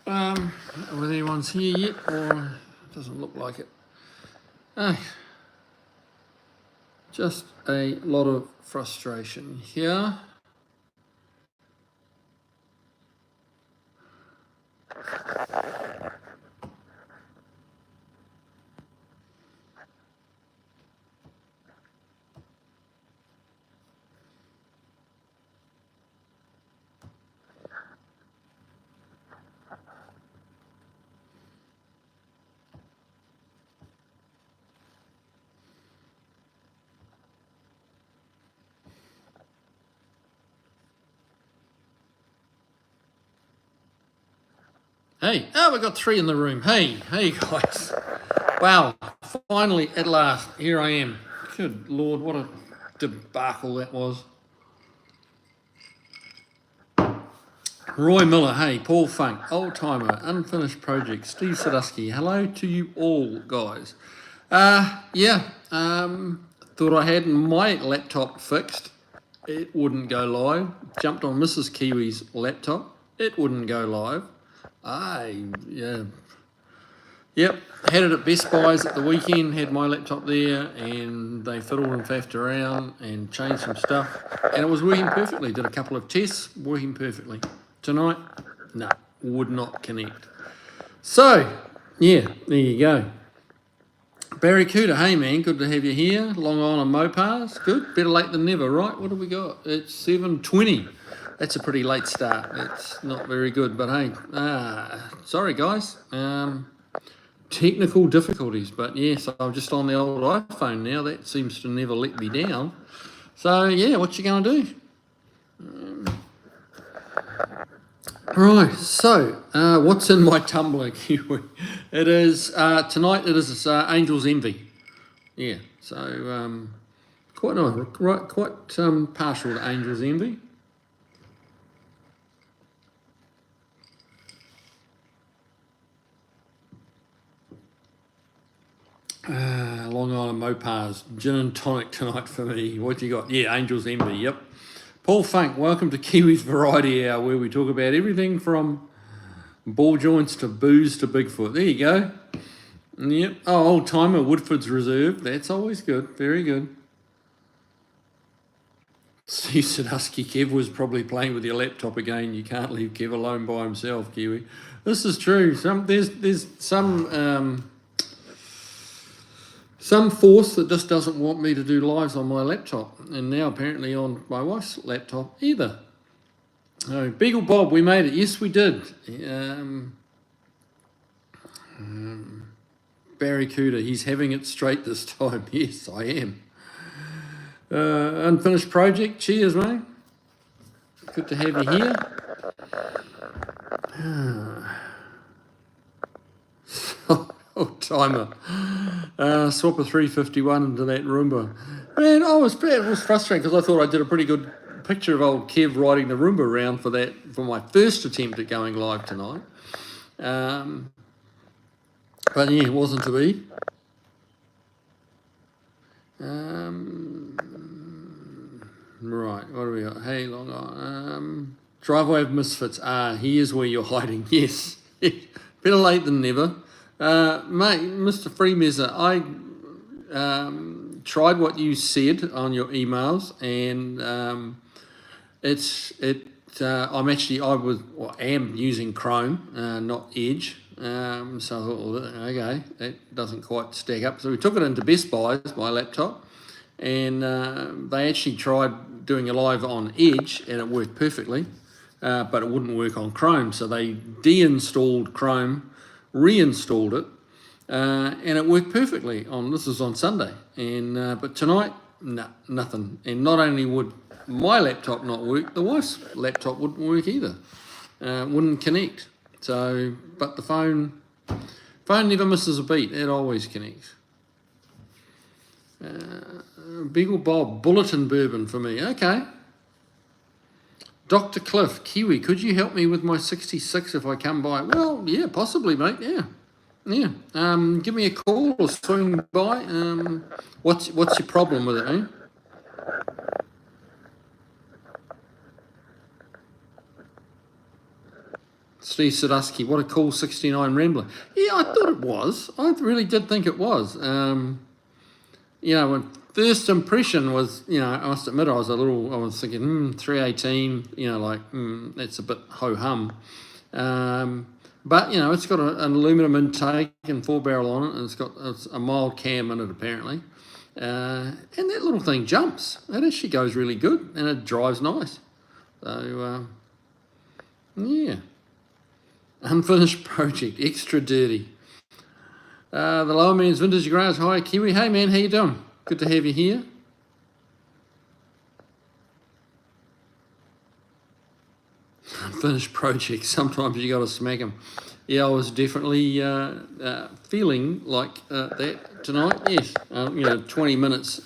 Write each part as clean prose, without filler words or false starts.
Whether anyone's here yet, or it doesn't look like it. Just a lot of frustration here. Hey, we've got 3 in the room. Hey guys. Wow, finally, at last, here I am. Good Lord, what a debacle that was. Roy Miller, hey, Paul Funk, Old Timer, Unfinished Project, Steve Sadusky, hello to you all, guys. Thought I had my laptop fixed. It wouldn't go live. Jumped on Mrs. Kiwi's laptop. It wouldn't go live. Yep, had it at Best Buy's at the weekend, had my laptop there, and they fiddled and faffed around and changed some stuff, and it was working perfectly. Did a couple of tests, working perfectly. Tonight, no, would not connect. So, yeah, there you go. Barracuda, hey man, good to have you here. Long Island Mopars, good. Better late than never, right? What have we got? It's 7:20. That's a pretty late start. It's not very good, but hey, sorry guys. Technical difficulties, but yes, I'm just on the old iPhone now. That seems to never let me down. So yeah, what you gonna do? Right, so what's in my tumbler, Kiwi? It is tonight. It is Angel's Envy. Yeah, so quite nice, right? Quite partial to Angel's Envy. Long Island Mopars, gin and tonic tonight for me. What you got? Yeah, Angel's Envy, yep. Paul Funk, welcome to Kiwi's Variety Hour, where we talk about everything from ball joints to booze to Bigfoot. There you go. Yep. Oh, Old Timer, Woodford's Reserve. That's always good. Very good. Steve Sadusky, Kev was probably playing with your laptop again. You can't leave Kev alone by himself, Kiwi. This is true. There's some force that just doesn't want me to do lives on my laptop, and now apparently on my wife's laptop either. Oh, Beagle Bob, we made it. Yes, we did. Barracuda, he's having it straight this time. Yes, I am. Unfinished Project, cheers, mate. Good to have you here. Old Timer. Swap a 351 into that Roomba. Man, it was frustrating because I thought I did a pretty good picture of old Kev riding the Roomba around for my first attempt at going live tonight. But yeah, it wasn't to be. Right, what do we got? Hey, Long Island. Driveway of Misfits. Here's where you're hiding. Yes. Better late than never. Mate, Mr. Freemesser, I tried what you said on your emails, and I am using Chrome, not Edge. So I thought, well, okay, that doesn't quite stack up. So we took it into Best Buy's, my laptop, and they actually tried doing a live on Edge, and it worked perfectly, but it wouldn't work on Chrome. So they deinstalled Chrome, reinstalled it, and it worked perfectly. This is on Sunday, and but tonight, nothing. And not only would my laptop not work, the wife's laptop wouldn't work either. Wouldn't connect. So, but the phone never misses a beat. It always connects. Beagle Bob, Bulletin Bourbon for me. Okay. Dr. Cliff, Kiwi, could you help me with my 66 if I come by? Well, yeah, possibly, mate. Yeah. Give me a call or swing by. What's your problem with it, eh? Steve Sadusky, what a cool 69 Rambler. Yeah, I thought it was. I really did think it was. You know, when first impression was, you know, I must admit I was thinking, 318, you know, like, that's a bit ho-hum. But, you know, it's got an aluminum intake and 4-barrel on it, and it's a mild cam in it, apparently. And that little thing jumps. It actually goes really good, and it drives nice. So, yeah. Unfinished project, extra dirty. The Lower Man's Vintage Growers. Hi, Kiwi. Hey, man, how you doing? Good to have you here. Unfinished project. Sometimes you got to smack them. Yeah, I was definitely feeling like that tonight. Yes, you know, 20 minutes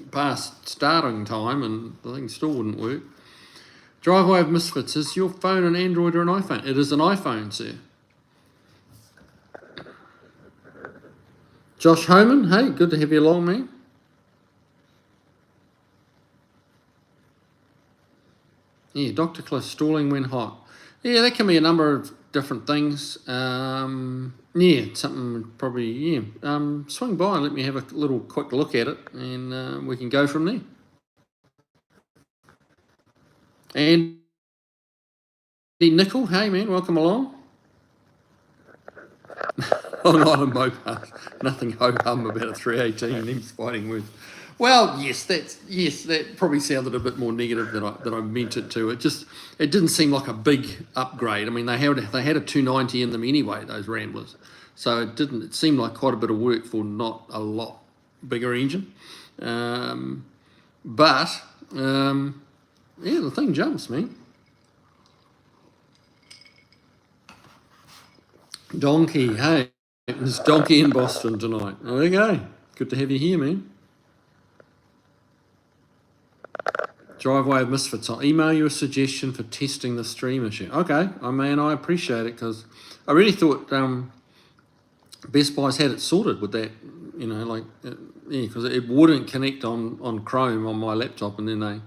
past starting time, and the thing still wouldn't work. Driveway of Misfits. Is your phone an Android or an iPhone? It is an iPhone, sir. Josh Homan, hey, good to have you along, man. Yeah, Dr. Cliff, stalling when hot. Yeah, that can be a number of different things. Yeah, something probably, yeah. Swing by and let me have a little quick look at it, and we can go from there. And Nickel, hey man, welcome along. I'm not a Mopar. Nothing ho-hum about a 318. Them's fighting words. Well, yes, that probably sounded a bit more negative than I meant it to. It didn't seem like a big upgrade. I mean, they had a 290 in them anyway, those Ramblers. So it seemed like quite a bit of work for not a lot bigger engine. But yeah, the thing jumps, man. Donkey, hey, there's Donkey in Boston tonight. Okay, good to have you here, man. Driveway of Misfits. I'll email you a suggestion for testing the stream issue. Okay, I appreciate it, because I really thought Best Buy's had it sorted with that, you know, like, yeah, because it wouldn't connect on Chrome on my laptop, and then they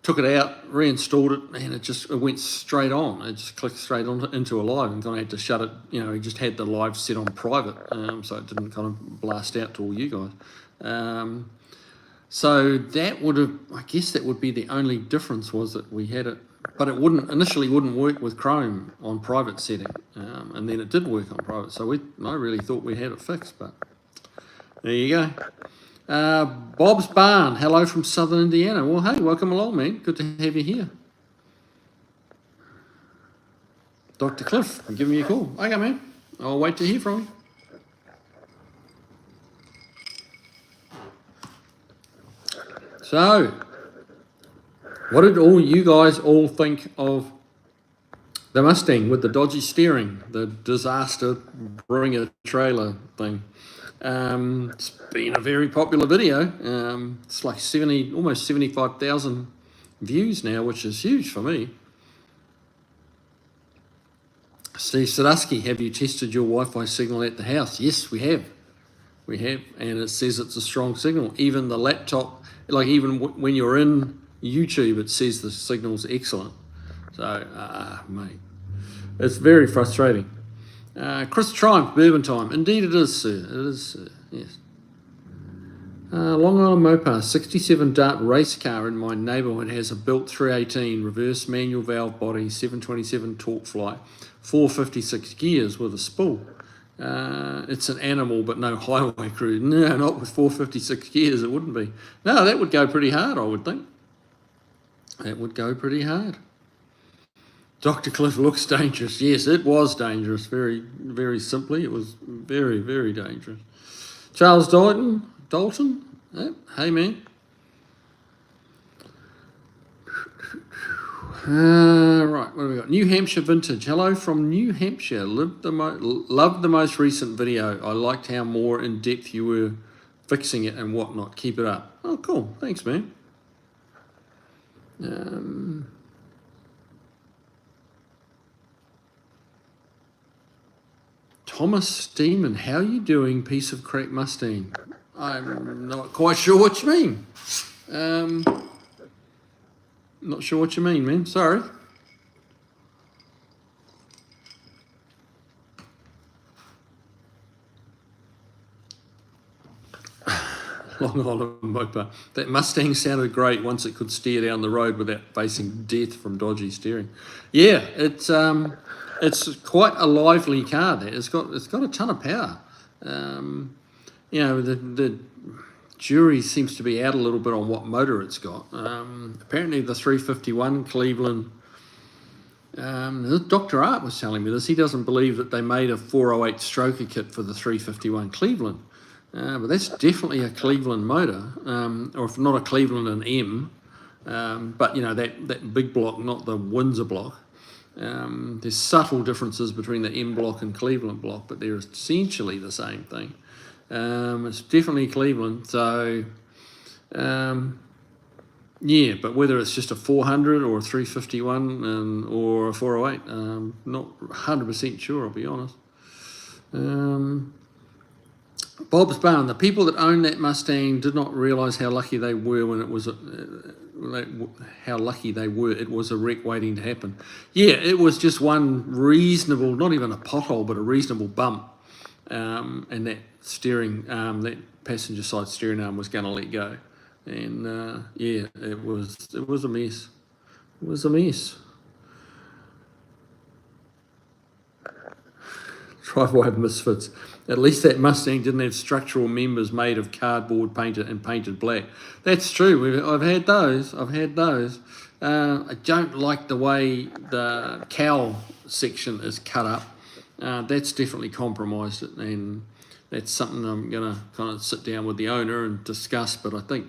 took it out, reinstalled it, and it went straight on. It just clicked straight on into a live, and then I had to shut it. You know, he just had the live set on private, so it didn't kind of blast out to all you guys. So that I guess that would be the only difference, was that we had it, but it initially wouldn't work with Chrome on private setting, and then it did work on private. So I really thought we had it fixed, but there you go. Bob's Barn, hello from Southern Indiana. Well, hey, welcome along, man. Good to have you here. Dr. Cliff, I'm giving you a call. Okay, man. I'll wait to hear from you. So, what did you guys all think of the Mustang with the dodgy steering, the disaster bring a trailer thing? It's been a very popular video. It's like almost 75,000 views now, which is huge for me. Steve Sadusky, have you tested your Wi-Fi signal at the house? Yes, we have. We have, and it says it's a strong signal. Even the laptop, like even when you're in YouTube, it says the signal's excellent. So, mate, it's very frustrating. Chris Triumph, Bourbon Time. Indeed it is, sir. It is, sir. Yes. Long Island Mopar, 67 Dart race car in my neighbourhood has a built 318, reverse manual valve body, 727 torque fly, 456 gears with a spool. It's an animal, but no highway crew. No, not with 456 gears, it wouldn't be. No, that would go pretty hard, I would think. That would go pretty hard. Dr. Cliff looks dangerous. Yes, it was dangerous. Very, very simply, it was very, very dangerous. Charles Dalton. Hey, man. Right, what do we got? New Hampshire Vintage. Hello from New Hampshire. Loved the most recent video. I liked how more in depth you were fixing it and whatnot. Keep it up. Oh, cool. Thanks, man. Thomas Steeman, how you doing, piece of crack Mustang? I'm not quite sure what you mean. Not sure what you mean, man. Sorry. Long Island motor. That Mustang sounded great once it could steer down the road without facing death from dodgy steering. Yeah, it's quite a lively car. There, it's got a ton of power. The jury seems to be out a little bit on what motor it's got. Apparently, the 351 Cleveland. Dr. Art was telling me this. He doesn't believe that they made a 408 stroker kit for the 351 Cleveland. But that's definitely a Cleveland motor, or if not a Cleveland, an M. But that big block, not the Windsor block. There's subtle differences between the M block and Cleveland block, but they're essentially the same thing. It's definitely Cleveland. So, yeah, but whether it's just a 400 or a 351 or a 408, not 100% sure, I'll be honest. Bob's Barn, the people that owned that Mustang did not realise how lucky they were when it was it was a wreck waiting to happen. Yeah, it was just one reasonable, not even a pothole, but a reasonable bump, and that steering that passenger side steering arm was going to let go, and yeah, it was a mess. It was a mess. Driveway of misfits. At least that Mustang didn't have structural members made of cardboard painted black. That's true. I've had those. I don't like the way the cowl section is cut up. That's definitely compromised it, and that's something I'm going to kind of sit down with the owner and discuss. But I think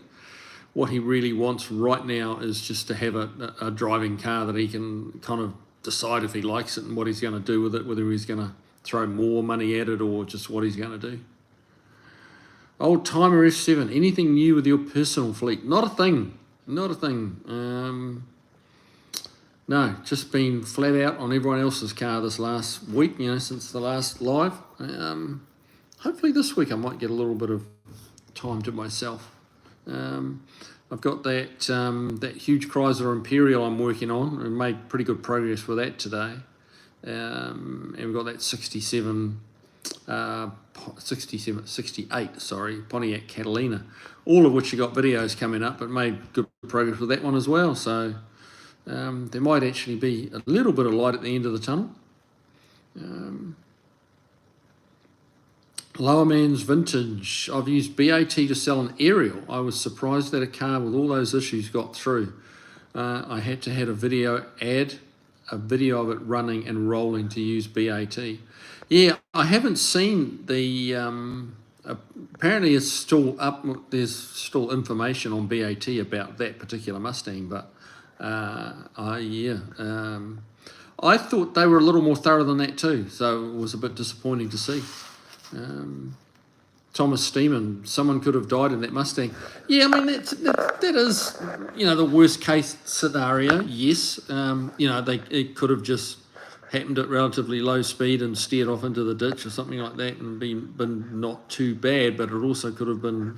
what he really wants right now is just to have a driving car that he can kind of decide if he likes it and what he's going to do with it, whether he's going to throw more money at it or just what he's going to do. Old Timer F7, anything new with your personal fleet? Not a thing. No, just been flat out on everyone else's car this last week, since the last live. Hopefully this week I might get a little bit of time to myself. I've got that huge Chrysler Imperial I'm working on and made pretty good progress with that today. And we've got that 68, Pontiac Catalina, all of which have got videos coming up, but made good progress with that one as well. So there might actually be a little bit of light at the end of the tunnel. Lower Man's Vintage. I've used BAT to sell an aerial. I was surprised that a car with all those issues got through. I had to have a video of it running and rolling to use BAT. Yeah, I haven't seen the, apparently it's still up, there's still information on BAT about that particular Mustang, but I thought they were a little more thorough than that too, so it was a bit disappointing to see. Thomas Steeman, someone could have died in that Mustang. Yeah, I mean, that is, the worst case scenario, yes. It could have just happened at relatively low speed and steered off into the ditch or something like that and been not too bad, but it also could have been,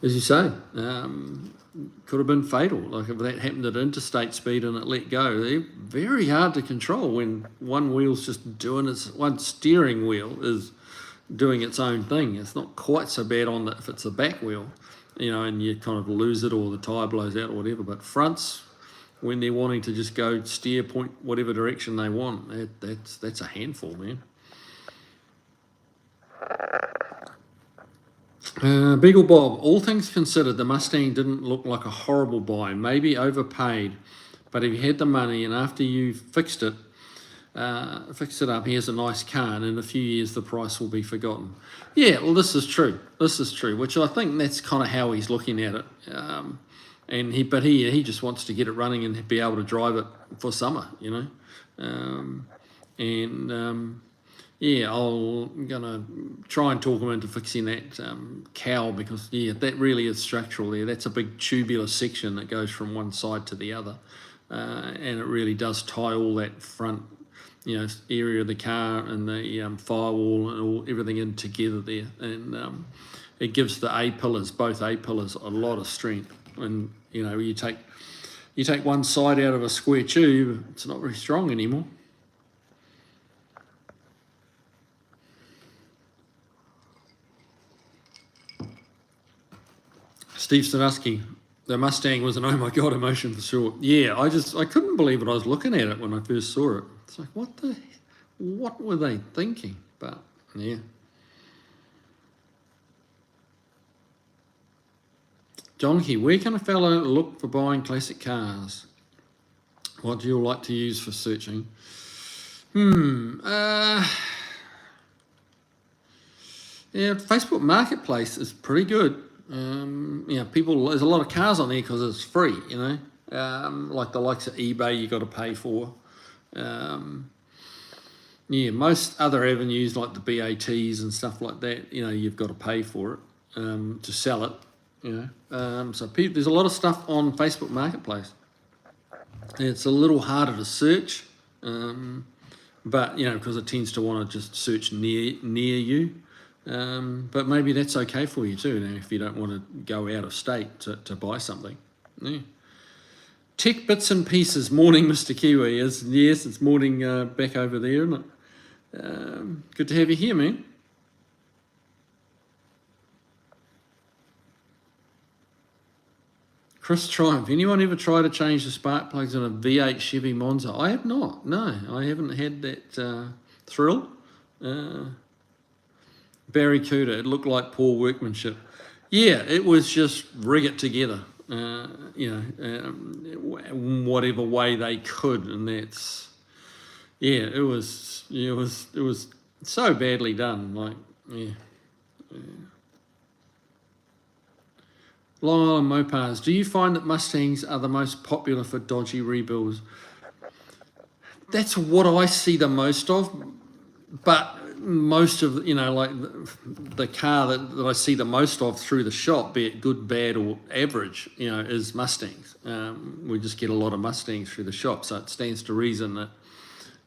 as you say, could have been fatal. Like if that happened at interstate speed and it let go, they're very hard to control when one wheel's just doing one steering wheel is doing its own thing. It's not quite so bad if it's the back wheel, and you kind of lose it or the tyre blows out or whatever. But fronts, when they're wanting to just go steer, point whatever direction they want, that's a handful, man. Beagle Bob, all things considered, the Mustang didn't look like a horrible buy, maybe overpaid, but if you had the money and after you fixed it up, here's a nice car, and in a few years the price will be forgotten. Yeah, well, this is true, which I think that's kind of how he's looking at it. And he just wants to get it running and be able to drive it for summer, I'm gonna try and talk him into fixing that cowl, because that really is structural there. That's a big tubular section that goes from one side to the other, and it really does tie all that front area of the car and the firewall and everything in together there, and it gives the both A pillars a lot of strength. And you take one side out of a square tube, it's not very strong anymore. Steve Stanuski, the Mustang was an oh my god emotion for sure. Yeah, I couldn't believe it. I was looking at it when I first saw it. It's like, what were they thinking? But yeah. Donkey, where can a fellow look for buying classic cars? What do you like to use for searching? Yeah, Facebook Marketplace is pretty good. People, there's a lot of cars on there because it's free, like the likes of eBay you got to pay for. Most other avenues like the BATs and stuff like that, you've got to pay for it to sell it, so there's a lot of stuff on Facebook Marketplace. It's a little harder to search, but because it tends to want to just search near you. But maybe that's okay for you too, if you don't want to go out of state to buy something. Yeah. Tech bits and pieces. Morning, Mr. Kiwi. Yes, it's morning back over there, isn't it? Good to have you here, man. Chris Triumph. Anyone ever try to change the spark plugs in a V8 Chevy Monza? I have not. No, I haven't had that thrill. Barracuda, it looked like poor workmanship. Yeah, it was just rig it together, whatever way they could, and that's, it was so badly done. Like, Long Island Mopars. Do you find that Mustangs are the most popular for dodgy rebuilds? That's what I see the most of, but most of, like the car that I see the most of through the shop, be it good, bad, or average, is Mustangs. We just get a lot of Mustangs through the shop, so it stands to reason that,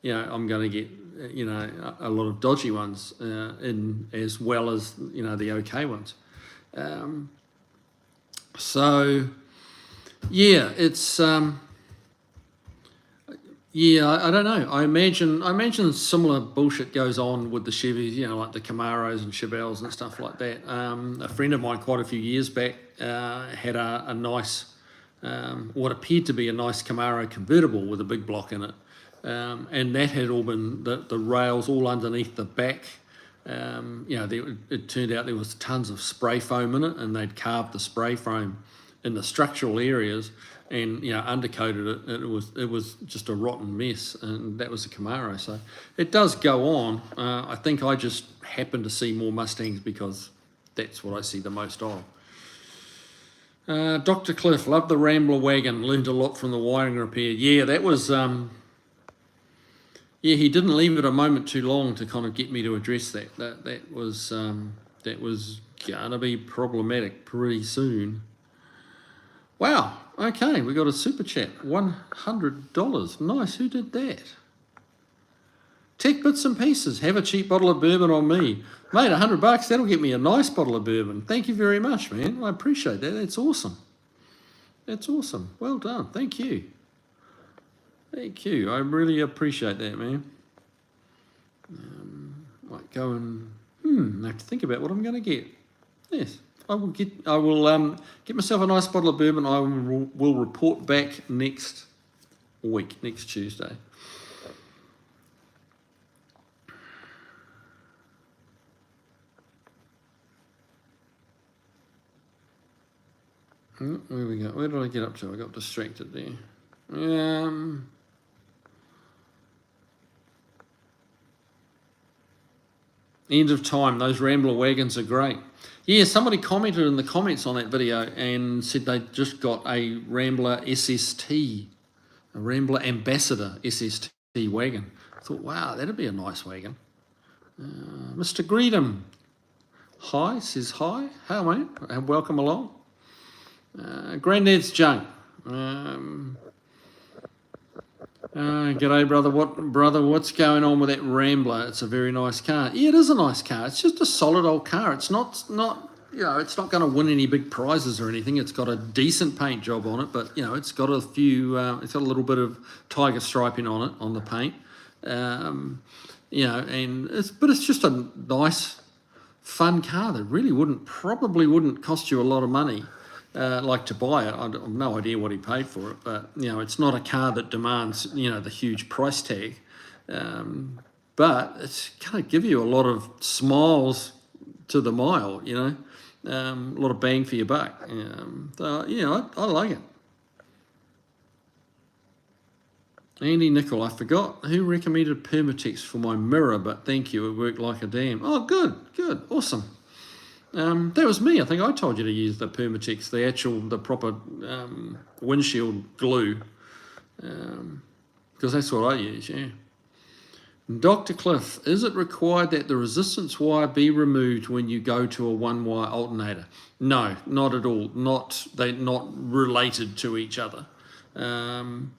I'm going to get, a lot of dodgy ones in as well as, the okay ones. So, yeah, it's... I don't know. I imagine similar bullshit goes on with the Chevys, like the Camaros and Chevelles and stuff like that. A friend of mine quite a few years back had a nice, what appeared to be a nice Camaro convertible with a big block in it. And that had all been, the rails all underneath the back. It turned out there was tons of spray foam in it, and they'd carved the spray foam in the structural areas and undercoated it. It was just a rotten mess, and that was a Camaro. So it does go on. I think I just happen to see more Mustangs because that's what I see the most of. Dr. Cliff, love the Rambler wagon. Learned a lot from the wiring repair. Yeah, that was. He didn't leave it a moment too long to kind of get me to address that. That was gonna be problematic pretty soon. Wow. Okay, we got a super chat. $100. Nice. Who did that? Tech bits and pieces. Have a cheap bottle of bourbon on me, mate. $100. That'll get me a nice bottle of bourbon. Thank you very much, man. I appreciate that. That's awesome. That's awesome. Well done. Thank you. Thank you. I really appreciate that, man. Might go and I have to think about what I'm going to get. Yes, I will get myself a nice bottle of bourbon. I will report back next week, next Tuesday. Where we go? Where did I get up to? I got distracted there. End of time. Those Rambler wagons are great. Yeah, somebody commented in the comments on that video and said they just got a Rambler SST, a Rambler Ambassador SST wagon. I thought, wow, that'd be a nice wagon. Mr. Greedham, hi, says hi. Hi, mate. Welcome along. Granddad's Junk. G'day, brother. What's going on with that Rambler? It's a very nice car. Yeah, it is a nice car. It's just a solid old car. It's not it's not going to win any big prizes or anything. It's got a decent paint job on it, but it's got a few. It's got a little bit of tiger striping on it on the paint. And it's just a nice, fun car that really probably wouldn't cost you a lot of money. like to buy it. I have no idea what he paid for it, but it's not a car that demands the huge price tag. But it's going to give you a lot of smiles to the mile, a lot of bang for your buck. So I like it. Andy Nicol, I forgot who recommended Permatex for my mirror, but thank you, it worked like a damn. Oh, good, awesome. That was me. I think I told you to use the Permatex, the proper windshield glue, because that's what I use, yeah. Dr. Cliff, is it required that the resistance wire be removed when you go to a one-wire alternator? No, not at all. They're not related to each other. But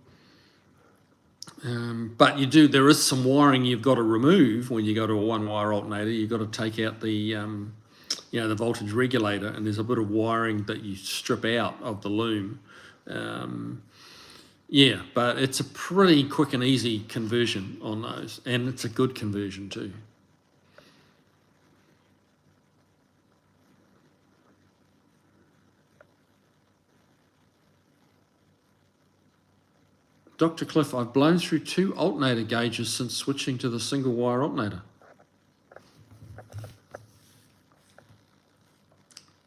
there is some wiring you've got to remove when you go to a one-wire alternator. You've got to take out the voltage regulator, and there's a bit of wiring that you strip out of the loom. Yeah, but it's a pretty quick and easy conversion on those, and it's a good conversion too. Dr. Cliff, I've blown through 2 alternator gauges since switching to the single wire alternator.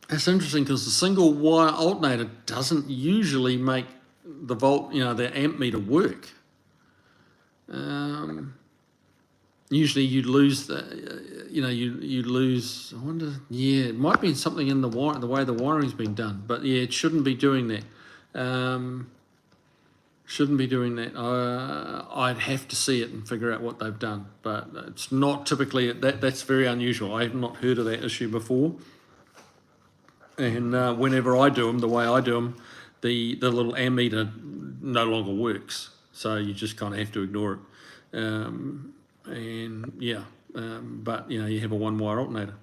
That's interesting because the single wire alternator doesn't usually make the the amp meter work. Usually you'd lose you'd lose. I wonder. Yeah, it might be something in the way the wiring's been done. But yeah, it shouldn't be doing that. Shouldn't be doing that. I'd have to see it and figure out what they've done. But it's not typically that's very unusual. I have not heard of that issue before. And whenever I do them, the way I do them, the little ammeter no longer works. So you just kind of have to ignore it. And yeah, but you have a one-wire alternator.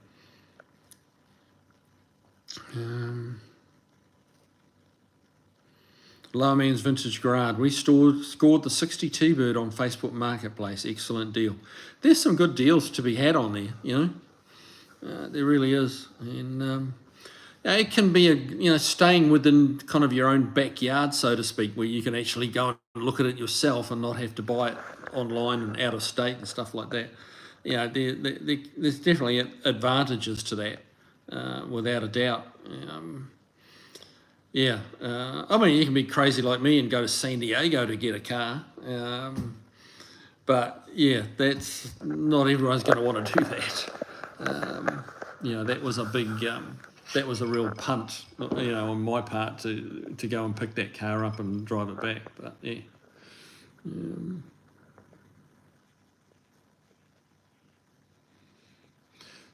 Lower Man's Vintage Garage. We scored the 60 T-Bird on Facebook Marketplace. Excellent deal. There's some good deals to be had on there, there really is. And it can be staying within kind of your own backyard, so to speak, where you can actually go and look at it yourself and not have to buy it online and out of state and stuff like that. There's definitely advantages to that, without a doubt. I mean, you can be crazy like me and go to San Diego to get a car. But yeah, that's not everyone's going to want to do that. That was a big, that was a real punt, on my part to go and pick that car up and drive it back. But yeah.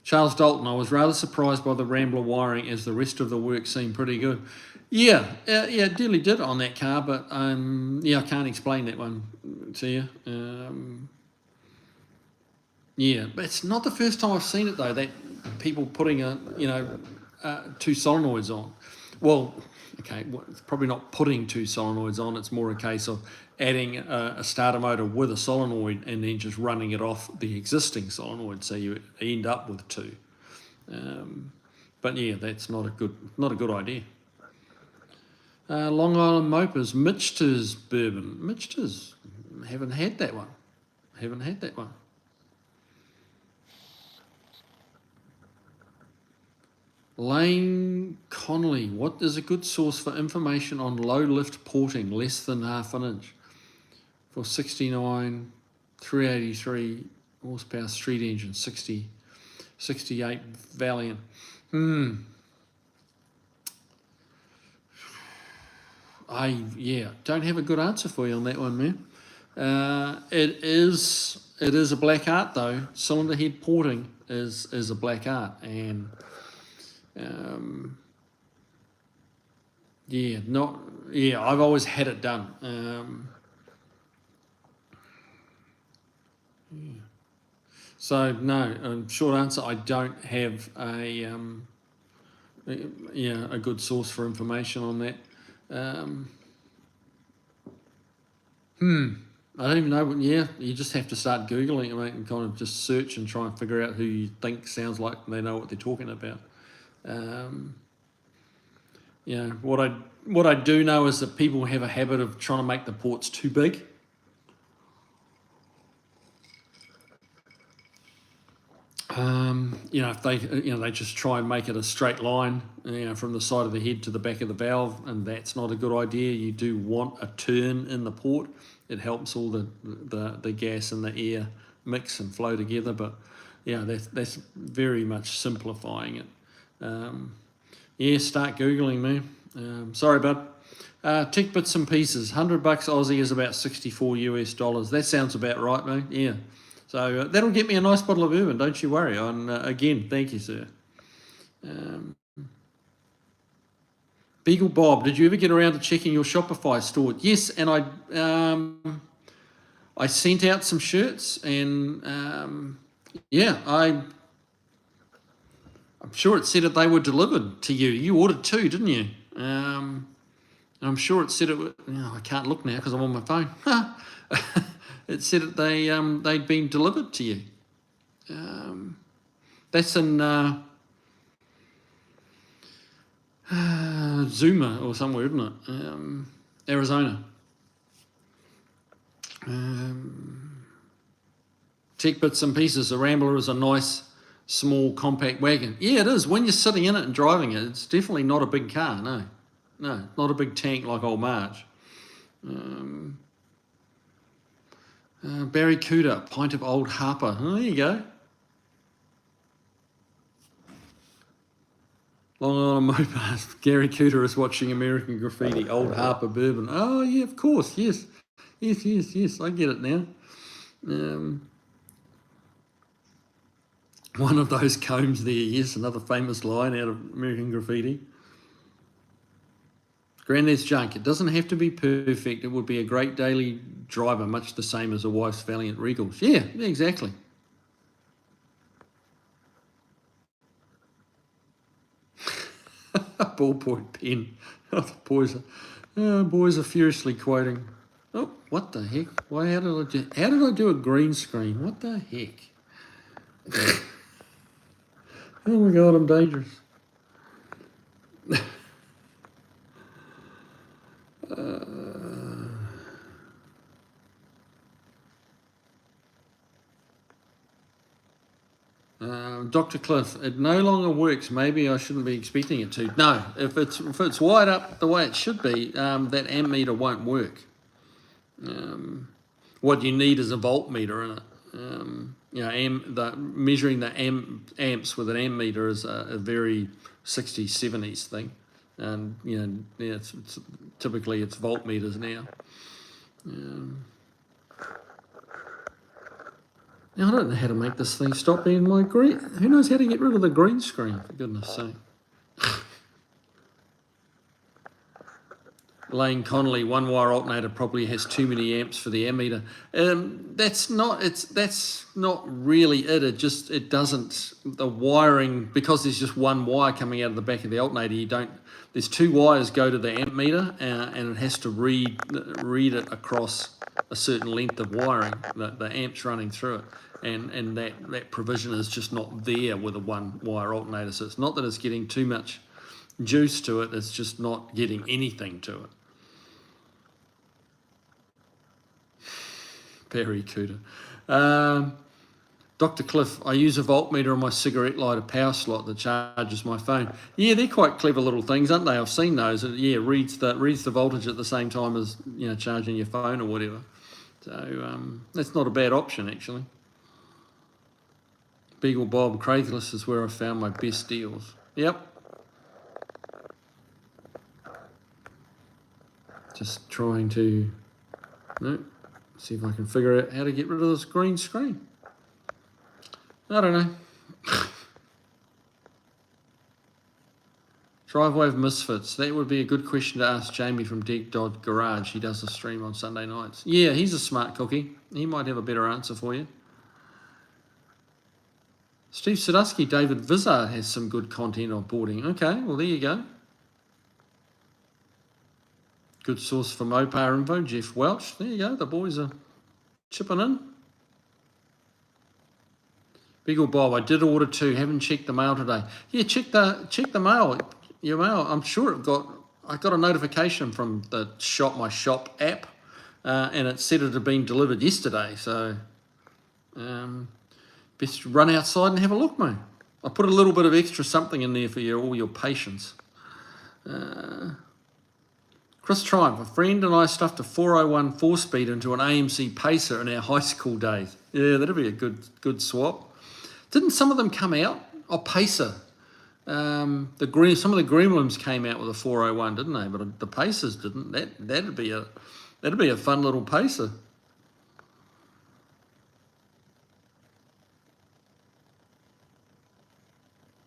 Charles Dalton, I was rather surprised by the Rambler wiring as the rest of the work seemed pretty good. Yeah, it really did on that car, but I can't explain that one to you. Yeah, but it's not the first time I've seen it though, that people putting 2 solenoids on. Well, okay, it's probably not putting 2 solenoids on, it's more a case of adding a starter motor with a solenoid and then just running it off the existing solenoid, so you end up with 2. But yeah, that's not a good idea. Long Island Mopers, Mitchter's bourbon. Mitchter's, haven't had that one. Lane Connolly, what is a good source for information on low lift porting, less than half an inch, for 69, 383 horsepower street engine, 68 Valiant? I don't have a good answer for you on that one, man. It is a black art though. Cylinder head porting is a black art, and I've always had it done. So no, short answer, I don't have a good source for information on that. I don't even know. Yeah, you just have to start Googling it, mate, and kind of just search and try and figure out who you think sounds like they know what they're talking about. what I do know is that people have a habit of trying to make the ports too big. If they just try and make it a straight line, from the side of the head to the back of the valve, and that's not a good idea. You do want a turn in the port. It helps all the gas and the air mix and flow together. But that's very much simplifying it. Start googling me. Sorry, bud. Tech bits and pieces. $100 Aussie is about $64 US. That sounds about right, mate. Yeah. So that'll get me a nice bottle of bourbon, don't you worry. And again, thank you, sir. Beagle Bob, did you ever get around to checking your Shopify store? Yes, and I sent out some shirts, and I'm sure it said that they were delivered to you. You ordered two, didn't you? I'm sure it said it. I can't look now because I'm on my phone. It said that they'd been delivered to you. That's in Zuma or somewhere, isn't it? Arizona. Tech bits and pieces. The Rambler is a nice, small, compact wagon. Yeah, it is. When you're sitting in it and driving it, it's definitely not a big car. No, not a big tank like old Marge. Barry Cooter, pint of Old Harper. Oh, there you go. Long Island Mopars. Gary Cooter is watching American Graffiti. Old Harper bourbon. Oh, yeah, of course. Yes. I get it now. One of those combs there. Yes, another famous line out of American Graffiti. Granddad's junk. It doesn't have to be perfect. It would be a great daily driver, much the same as a wife's Valiant Regals. Yeah, exactly. Ballpoint pen. Oh, the boys are furiously quoting. Oh, what the heck? How did I do a green screen? What the heck? Oh my God, I'm dangerous. Dr. Cliff, it no longer works. Maybe I shouldn't be expecting it to. No, if it's wired up the way it should be, that amp meter won't work. What you need is a voltmeter in it. Measuring the amps with an amp meter is a very 60s, 70s thing, and it's typically it's voltmeters now. Now, I don't know how to make this thing stop being my green. Who knows how to get rid of the green screen, for goodness sake. Lane Connolly, one wire alternator probably has too many amps for the ammeter. That's not really it. It doesn't, the wiring, because there's just one wire coming out of the back of the alternator, there's two wires go to the amp meter, and it has to read it across a certain length of wiring, the amps running through it. And that provision is just not there with a one wire alternator. So it's not that it's getting too much juice to it, it's just not getting anything to it. Very Cooter. Dr. Cliff, I use a voltmeter on my cigarette lighter power slot that charges my phone. Yeah, they're quite clever little things, aren't they? I've seen those. Yeah, reads the voltage at the same time as charging your phone or whatever. So that's not a bad option, actually. Beagle Bob, Craigslist is where I found my best deals. Yep. Just trying to see if I can figure out how to get rid of this green screen. I don't know. Driveway of Misfits. That would be a good question to ask Jamie from Deck Dod Garage. He does a stream on Sunday nights. Yeah, he's a smart cookie. He might have a better answer for you. Steve Sadusky, David Vizar has some good content on boarding. Okay, well, there you go. Good source for Mopar info, Jeff Welch. There you go, the boys are chipping in. Beagle Bob, I did order two, haven't checked the mail today. Yeah, check the mail. Your mail, I'm sure it got I got a notification from the my shop app, and it said it had been delivered yesterday. So best run outside and have a look, mate. I put a little bit of extra something in there for all your patience. Chris Triumph, a friend and I stuffed a 401 4-speed into an AMC Pacer in our high school days. Yeah, that'd be a good swap. Didn't some of them come out? Oh, Pacer. Some of the Gremlins came out with a 401, didn't they? But the Pacers didn't. That'd be a fun little Pacer.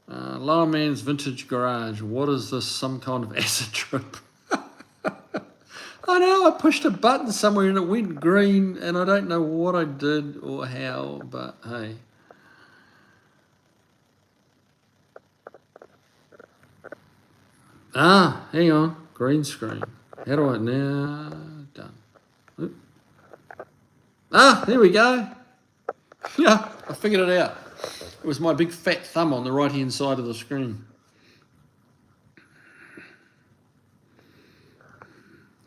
Lower Man's Vintage Garage. What is this? Some kind of acid trip? I know, I pushed a button somewhere and it went green, and I don't know what I did or how, but hey. Hang on. Green screen. How do I now? Done. Oop. There we go. Yeah, I figured it out. It was my big fat thumb on the right-hand side of the screen.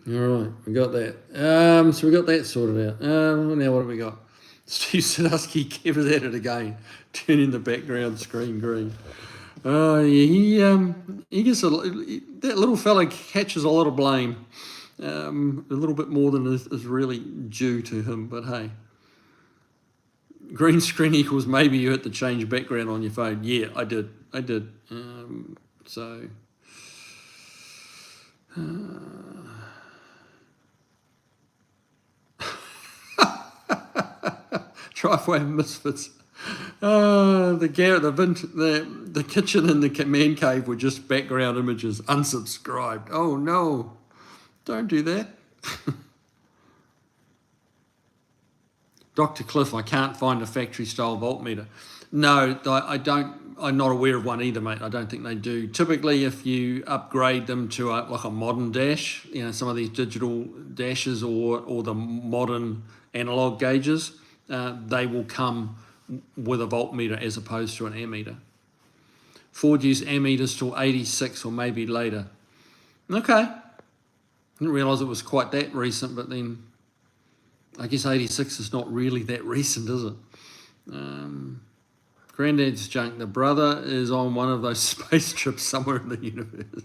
All right, we got that. So we got that sorted out. Now what have we got? Steve Sadusky kept at it again, turning the background screen green. Oh, yeah, he gets that little fella catches a lot of blame, a little bit more than is really due to him. But hey, green screen equals maybe you had to change background on your phone. Yeah, I did. So. Driveway Misfits. The kitchen and the man cave were just background images. Unsubscribed. Oh no, don't do that. Dr. Cliff, I can't find a factory style voltmeter. No, I don't. I'm not aware of one either, mate. I don't think they do. Typically, if you upgrade them to like a modern dash, some of these digital dashes or the modern analog gauges, they will come with a voltmeter as opposed to an ammeter. Ford used ammeters till 86 or maybe later. Okay. Didn't realise it was quite that recent, but then I guess 86 is not really that recent, is it? Granddad's junk. The brother is on one of those space trips somewhere in the universe.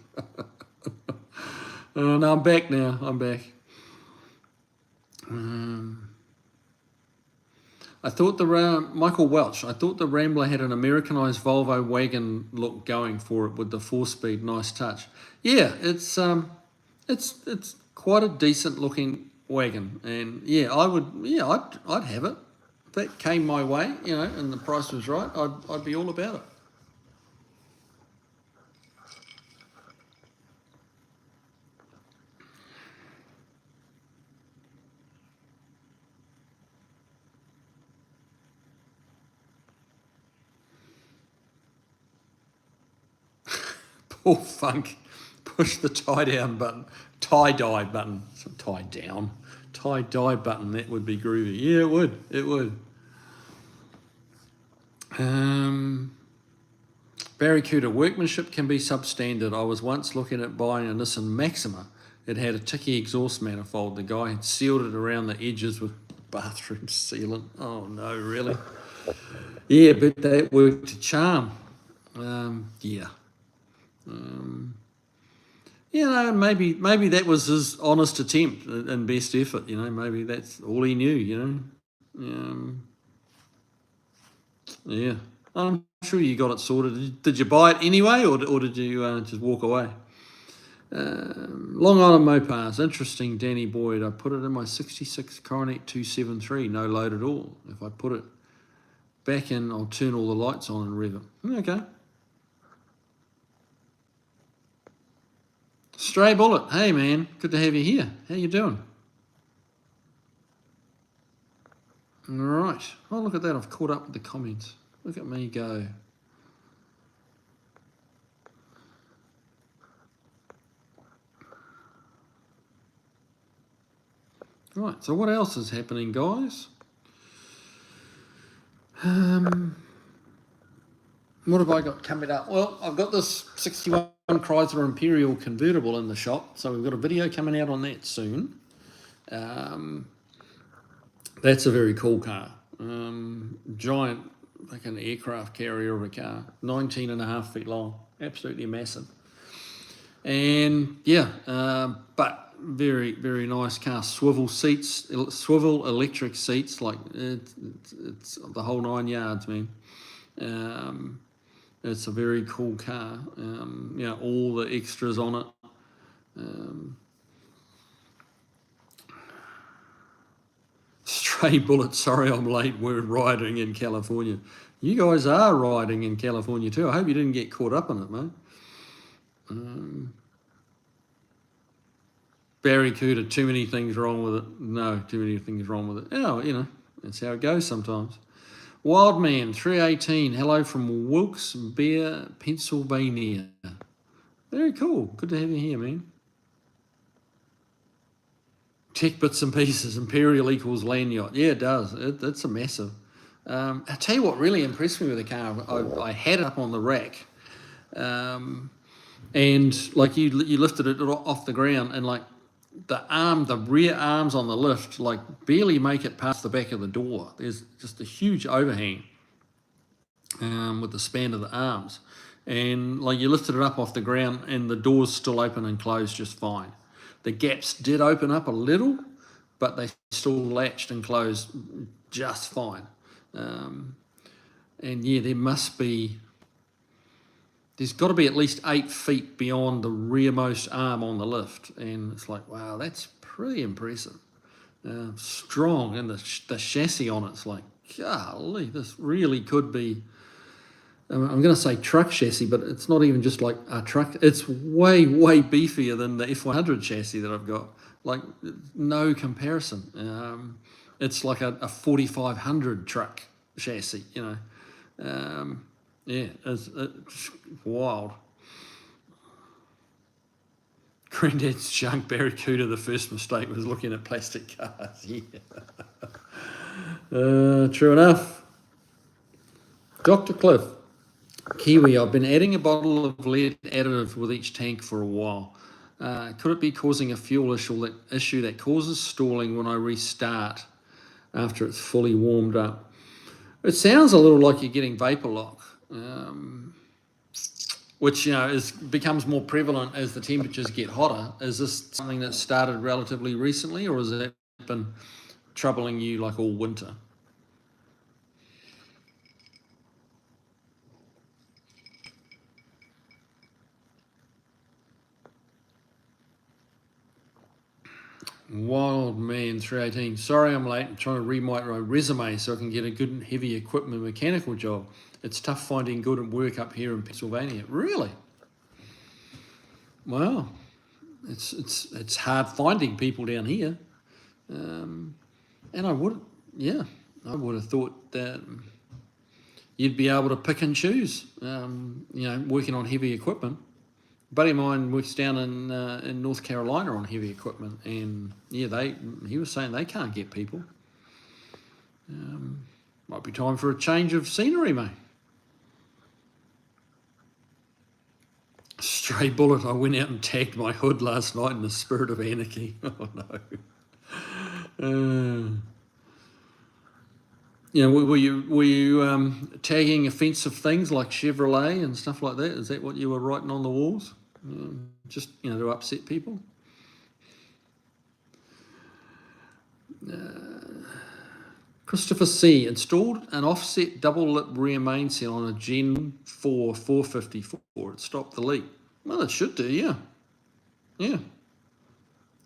No, I'm back now. I'm back. I thought Michael Welch. I thought the Rambler had an Americanized Volvo wagon look going for it with the 4-speed. Nice touch. Yeah, it's quite a decent looking wagon, and yeah, I'd have it. If that came my way, and the price was right, I'd be all about it. Paul Funk, push the tie-dye button. Tie-dye button, that would be groovy. Yeah, it would. Barracuda, workmanship can be substandard. I was once looking at buying a Nissan Maxima. It had a ticky exhaust manifold. The guy had sealed it around the edges with bathroom sealant. Oh no, really? Yeah, but that worked to charm. Yeah. Maybe that was his honest attempt and best effort. Maybe that's all he knew. Yeah, I'm sure you got it sorted. Did you buy it anyway, or did you just walk away? Long Island Mopars, interesting. Danny Boyd, I put it in my 66 Coronet 273, no load at all. If I put it back in, I'll turn all the lights on and rev it. Okay. Stray Bullet, hey man, good to have you here. How you doing? All right. Oh, look at that. I've caught up with the comments. Look at me go. Right, so what else is happening, guys? What have I got coming up? Well, I've got this 61 Chrysler Imperial convertible in the shop, so we've got a video coming out on that soon. That's a very cool car. Giant, like an aircraft carrier of a car, 19.5 feet long, absolutely massive. And yeah, but very, very nice car. Swivel seats, swivel electric seats, like it's the whole 9 yards, man. It's a very cool car. All the extras on it. Stray Bullet, sorry I'm late, we're riding in California. You guys are riding in California too. I hope you didn't get caught up in it, mate. Barracuda, too many things wrong with it. No, too many things wrong with it. Oh, that's how it goes sometimes. Wildman 318, hello from Wilkes-Barre, Pennsylvania. Very cool. Good to have you here, man. Tech bits and pieces. Imperial equals land yacht. Yeah, it does. It's a massive. I'll tell you what really impressed me with the car. I had it up on the rack, and like you lifted it off the ground, and like the rear arms on the lift, like barely make it past the back of the door. There's just a huge overhang with the span of the arms, and like you lifted it up off the ground, and the doors still open and closed just fine. The gaps did open up a little, but they still latched and closed just fine. And yeah, there's got to be at least 8 feet beyond the rearmost arm on the lift. And it's like, wow, that's pretty impressive. Strong, and the chassis on it's like, golly, this really could be, I'm going to say truck chassis, but it's not even just like a truck. It's way, way beefier than the F100 chassis that I've got. Like, no comparison. It's like a 4500 truck chassis, Yeah, it's wild. Granddad's junk Barracuda, the first mistake was looking at plastic cars. Yeah. True enough. Dr. Cliff. Kiwi, I've been adding a bottle of lead additive with each tank for a while. Could it be causing a fuel issue that causes stalling when I restart after it's fully warmed up? It sounds a little like you're getting vapor lock, which becomes more prevalent as the temperatures get hotter. Is this something that started relatively recently, or has it been troubling you like all winter? Wild Man 318. Sorry I'm late. I'm trying to rewrite my resume so I can get a good and heavy equipment mechanical job. It's tough finding good work up here in Pennsylvania. Really? Wow. It's hard finding people down here. And I would have thought that you'd be able to pick and choose, working on heavy equipment. A buddy of mine works down in North Carolina on heavy equipment, and yeah, he was saying they can't get people. Might be time for a change of scenery, mate. Stray Bullet, I went out and tagged my hood last night in the spirit of anarchy. Oh no. Were you tagging offensive things like Chevrolet and stuff like that? Is that what you were writing on the walls? Just to upset people? Christopher C. installed an offset double lip rear mainsail on a Gen 4 454. It stopped the leak. Well, it should do, yeah. Yeah.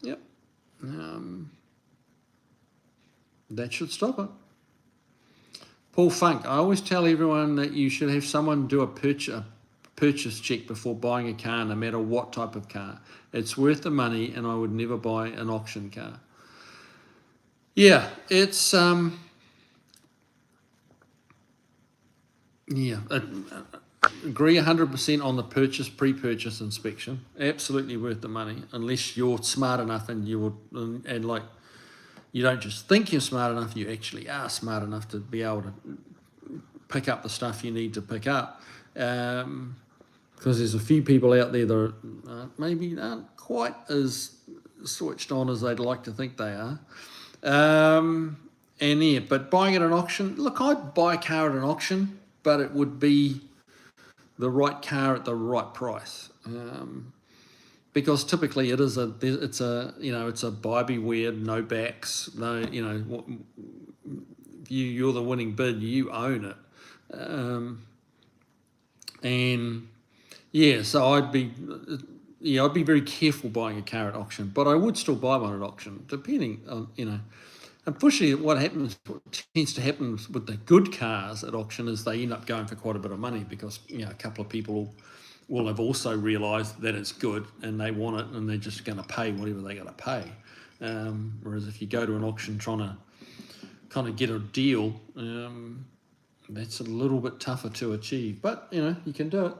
Yep. That should stop it. Paul Funk, I always tell everyone that you should have someone do a purchase check before buying a car, no matter what type of car. It's worth the money, and I would never buy an auction car. Yeah, it's agree 100% on the pre-purchase inspection. Absolutely worth the money, unless you're smart enough and you don't just think you're smart enough, you actually are smart enough to be able to pick up the stuff you need to pick up. because there's a few people out there that maybe aren't quite as switched on as they'd like to think they are. And yeah, but buying at an auction, look, I'd buy a car at an auction, but it would be the right car at the right price. Because typically it's a buy beware, no backs, no, you're the winning bid, you own it. And yeah, so I'd be very careful buying a car at auction, but I would still buy one at auction, depending on, Unfortunately, what tends to happen with the good cars at auction is they end up going for quite a bit of money because a couple of people will have also realised that it's good and they want it and they're just going to pay whatever they're going to pay. Whereas if you go to an auction trying to kind of get a deal, that's a little bit tougher to achieve. But you can do it.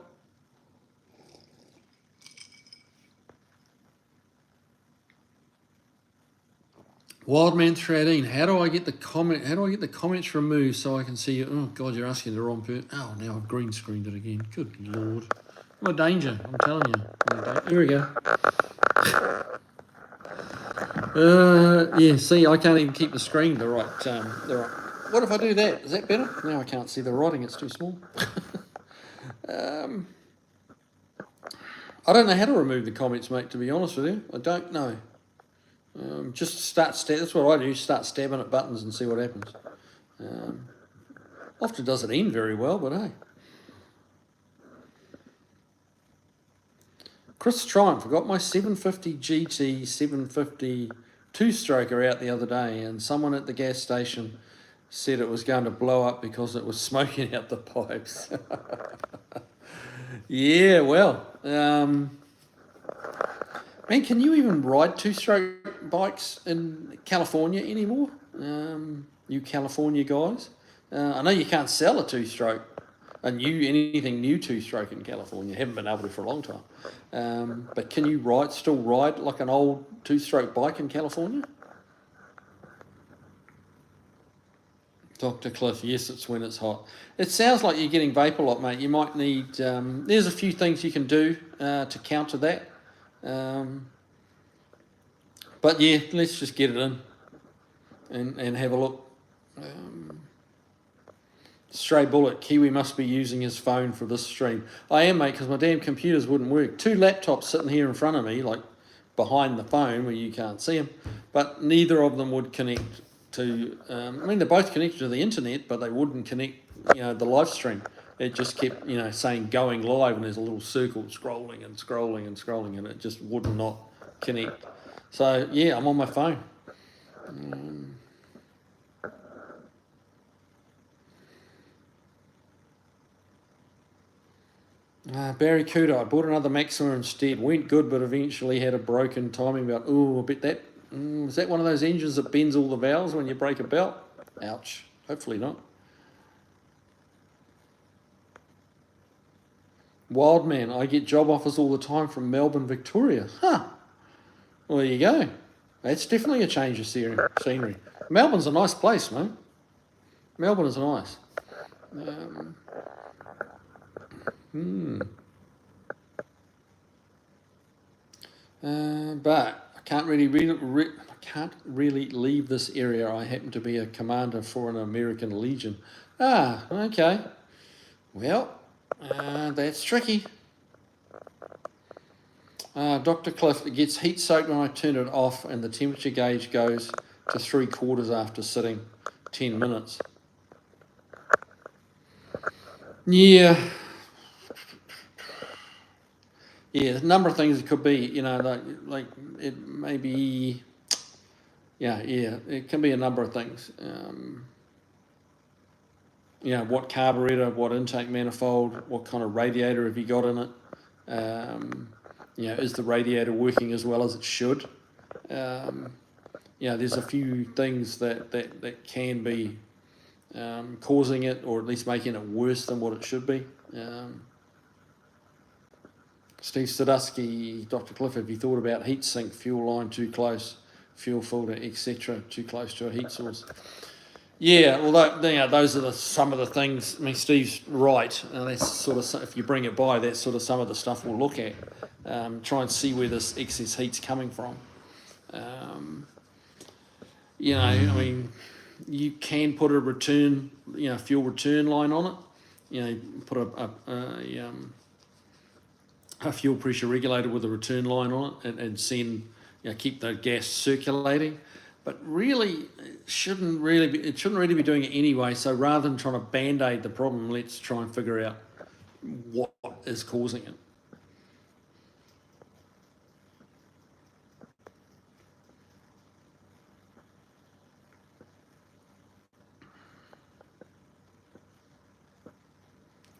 Wildman 13, how do I get the comments removed so I can see you? Oh God, you're asking the wrong person. Oh, now I've green screened it again. Good Lord. I'm a danger, I'm telling you. Here we go. Yeah, see, I can't even keep the screen the right. What if I do that? Is that better? Now I can't see the writing, it's too small. I don't know how to remove the comments, mate, to be honest with you. I don't know. Just that's what I do, start stabbing at buttons and see what happens. Often doesn't end very well, but hey. Chris Triumph, I got my 750 GT 750 two-stroker out the other day, and someone at the gas station said it was going to blow up because it was smoking out the pipes. Yeah, well, man, can you even ride two-stroke bikes in California anymore? You California guys? I know you can't sell a two-stroke, anything new two-stroke in California. You haven't been able to for a long time. But can you still ride like an old two-stroke bike in California? Dr. Cliff, yes, it's when it's hot. It sounds like you're getting vapor lock, mate. You might need, there's a few things you can do to counter that. But yeah, let's just get it in and have a look. Stray Bullet, Kiwi must be using his phone for this stream. I am, mate, because my damn computers wouldn't work. 2 laptops sitting here in front of me, like behind the phone where you can't see them, but neither of them would connect to, they're both connected to the internet, but they wouldn't connect, the live stream. It just kept, saying going live, and there's a little circle scrolling and scrolling and scrolling, and it just would not connect. So, yeah, I'm on my phone. Barracuda, I bought another Maxima instead. Went good, but eventually had a broken timing belt. Ooh, I bet that... is that one of those engines that bends all the valves when you break a belt? Ouch. Hopefully not. Wildman, I get job offers all the time from Melbourne, Victoria. Huh. Well, there you go. That's definitely a change of scenery. Melbourne's a nice place, mate. Melbourne is nice. But I can't really leave this area. I happen to be a commander for an American Legion. Ah, okay. Well, that's tricky. Dr. Cliff, it gets heat soaked when I turn it off, and the temperature gauge goes to 3/4 after sitting 10 minutes. Yeah. Yeah, a number of things it could be, like it may be, yeah, it can be a number of things. What carburetor, what intake manifold, what kind of radiator have you got in it? Is the radiator working as well as it should? There's a few things that can be causing it, or at least making it worse than what it should be. Steve Sadusky, Dr. Cliff, have you thought about heat sink, fuel line too close, fuel filter, etc., too close to a heat source? Yeah, well, those are some of the things. I mean, Steve's right. That's sort of, if you bring it by, that's sort of some of the stuff we'll look at. Try and see where this excess heat's coming from. Um, I mean, you can put a return, fuel return line on it. Put a fuel pressure regulator with a return line on it, and send, keep the gas circulating. But really, it shouldn't really be doing it anyway. So rather than trying to band-aid the problem, let's try and figure out what is causing it.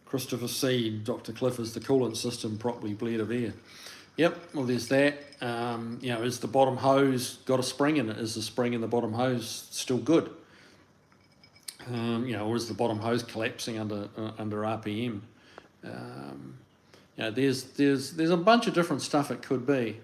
Christopher C. Dr. Cliff, is the coolant system properly bled of air? Yep, well, there's that. Is the bottom hose got a spring in it? Is the spring in the bottom hose still good? Or is the bottom hose collapsing under RPM? There's a bunch of different stuff it could be.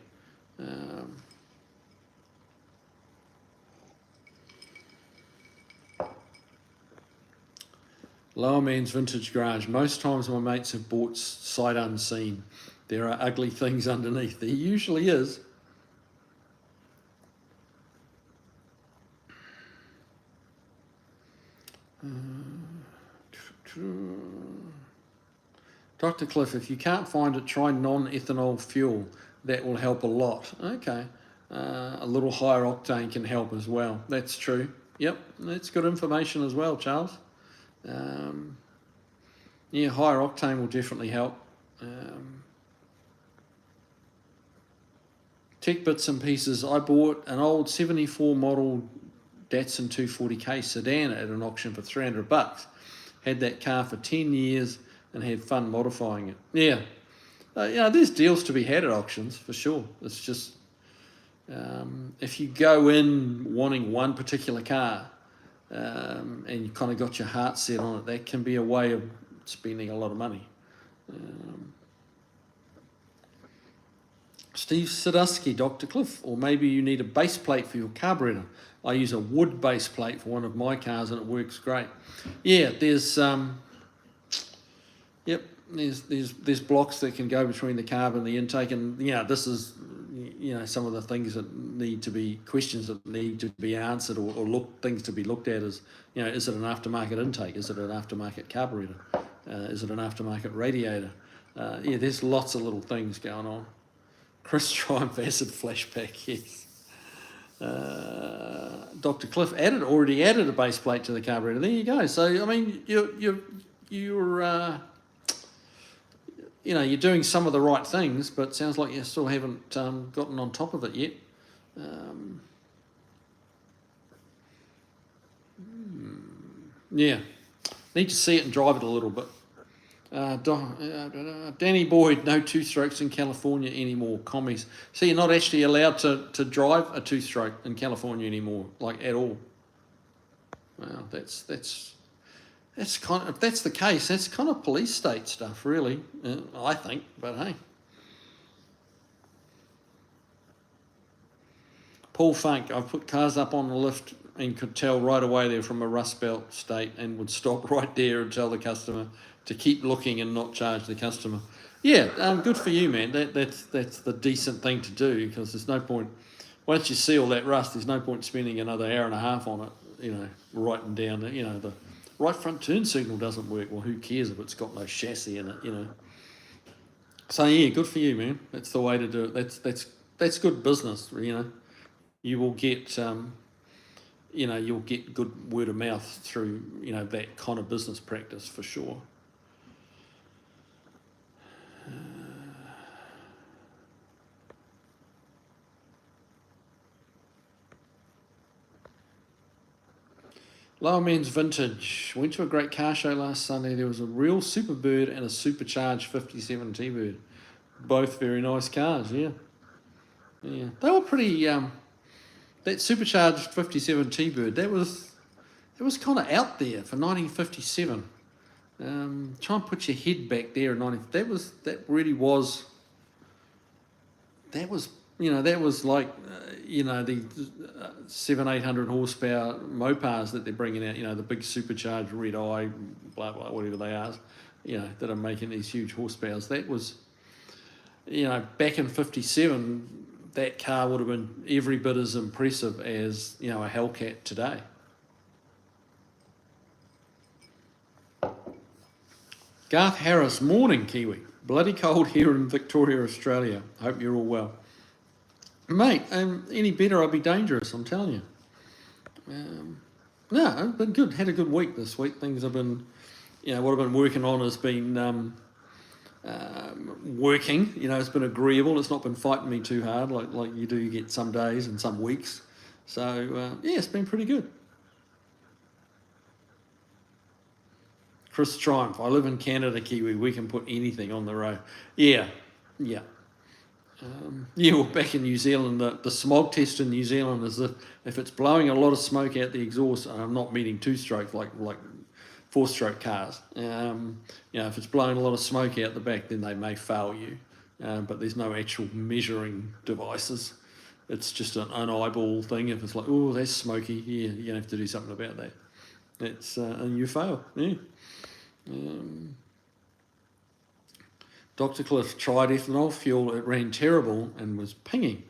Lower Man's Vintage Garage. Most times my mates have bought sight unseen. There are ugly things underneath. There usually is. Dr. Cliff, if you can't find it, try non-ethanol fuel. That will help a lot. Okay. A little higher octane can help as well. That's true. Yep, that's good information as well, Charles. Higher octane will definitely help. Tech bits and pieces. I bought an old 74 model Datsun 240k sedan at an auction for $300. Had that car for 10 years and had fun modifying it. Yeah. There's deals to be had at auctions for sure. It's just, if you go in wanting one particular car, and you kind of got your heart set on it, that can be a way of spending a lot of money. Steve Sadusky, Dr. Cliff, or maybe you need a base plate for your carburetor. I use a wood base plate for one of my cars and it works great. Yeah, there's there's blocks that can go between the carb and the intake, and this is some of the things that need to be questions that need to be answered, or things to be looked at is is it an aftermarket intake, is it an aftermarket carburetor, is it an aftermarket radiator? There's lots of little things going on. Chris Triumph acid flashback, yes. Dr. Cliff already added a base plate to the carburetor. There you go. So I mean, you're doing some of the right things, but it sounds like you still haven't gotten on top of it yet. Need to see it and drive it a little bit. Danny Boyd, no two-strokes in California anymore. Commies. So you're not actually allowed to drive a two-stroke in California anymore, like at all. Well, that's kind of, if that's the case, that's kind of police state stuff, really. I think, but hey. Paul Funk, I've put cars up on the lift and could tell right away they're from a Rust Belt state and would stop right there and tell the customer to keep looking and not charge the customer. Yeah, good for you, man. That's the decent thing to do, because there's no point, once you see all that rust, there's no point spending another hour and a half on it, writing down, the right front turn signal doesn't work. Well, who cares if it's got no chassis in it, So yeah, good for you, man. That's the way to do it. That's good business, You will get, you'll get good word of mouth through, that kind of business practice for sure. Lower Man's Vintage. Went to a great car show last Sunday. There was a real Superbird and a supercharged 57 T-Bird. Both very nice cars, yeah. Yeah, they were pretty, that supercharged 57 T-Bird, that was kind of out there for 1957. Try and put your head back there in 90. That that was like, the 700-800 horsepower Mopars that they're bringing out, the big supercharged red eye, blah, blah, whatever they are, that are making these huge horsepowers. That was, back in 57, that car would have been every bit as impressive as, a Hellcat today. Garth Harris, morning, Kiwi. Bloody cold here in Victoria, Australia. Hope you're all well. Mate, any better I'd be dangerous, I'm telling you. No, I've been good. Had a good week this week. Things have been, what I've been working on has been working. It's been agreeable. It's not been fighting me too hard like you do get some days and some weeks. So, it's been pretty good. Chris Triumph, I live in Canada, Kiwi. We can put anything on the road. Yeah. Well, back in New Zealand, the smog test in New Zealand is that if it's blowing a lot of smoke out the exhaust, and I'm not meaning two-stroke like four-stroke cars. If it's blowing a lot of smoke out the back, then they may fail you. But there's no actual measuring devices. It's just an eyeball thing. If it's like, oh, that's smoky, yeah, you're gonna have to do something about that. And you fail. Yeah. Dr. Cliff tried ethanol fuel. It ran terrible and was pinging.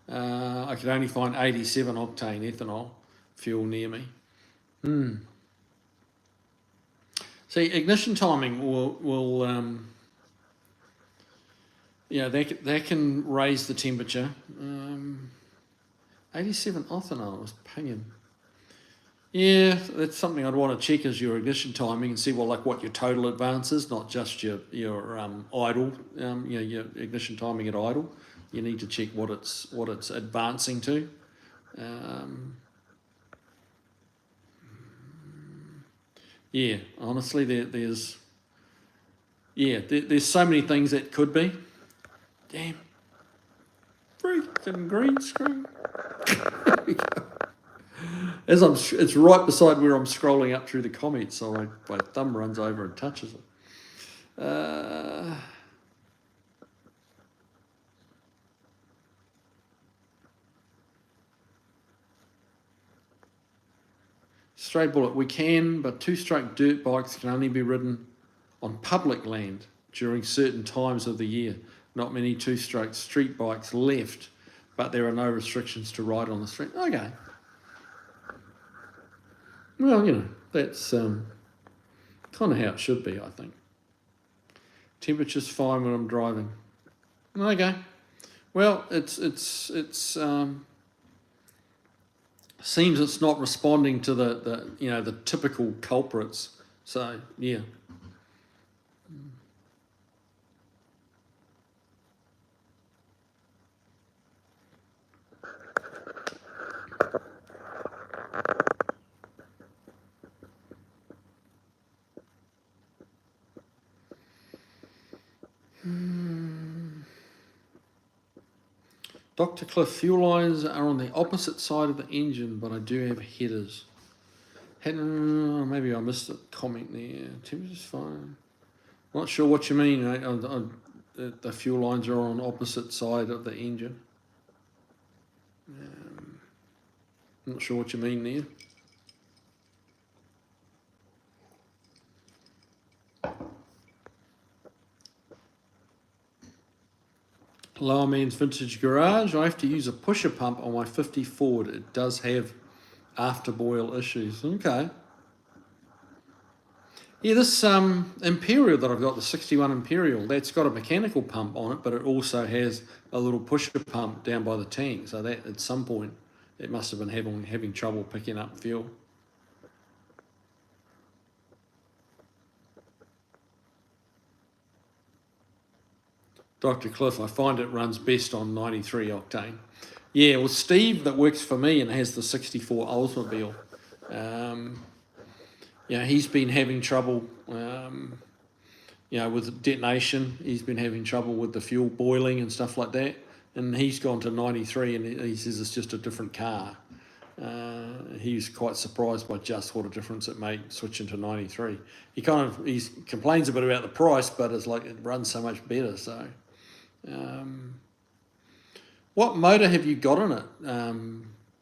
I could only find 87 octane ethanol fuel near me. See, ignition timing will that can raise the temperature. 87 ethanol was pinging. Yeah, that's something I'd want to check as your ignition timing and see what your total advance is, not just your idle, your ignition timing at idle. You need to check what it's advancing to. Honestly, there's so many things that could be. Damn, freaking green screen. There we go. It's right beside where I'm scrolling up through the comments, so my thumb runs over and touches it. Straight bullet, we can, but two-stroke dirt bikes can only be ridden on public land during certain times of the year. Not many two-stroke street bikes left, but there are no restrictions to ride on the street. Okay. Well, that's kind of how it should be, I think. Temperature's fine when I'm driving. Okay. Well, it's seems it's not responding to the typical culprits. So yeah. Dr. Cliff, fuel lines are on the opposite side of the engine, but I do have headers. Maybe I missed a comment there. Temperature's fine. Not sure what you mean. The fuel lines are on opposite side of the engine. Not sure what you mean there. Lower Man's Vintage Garage. I have to use a pusher pump on my 50 Ford. It does have afterboil issues. Okay. Yeah, this Imperial that I've got, the 61 Imperial, that's got a mechanical pump on it, but it also has a little pusher pump down by the tank. So that at some point it must have been having trouble picking up fuel. Dr. Cliff, I find it runs best on 93 octane. Yeah, well, Steve that works for me and has the 64 Oldsmobile, he's been having trouble, with detonation. He's been having trouble with the fuel boiling and stuff like that. And he's gone to 93 and he says it's just a different car. He's quite surprised by just what a difference it made switching to 93. He complains a bit about the price, but it's like it runs so much better. So, What motor have you got in it,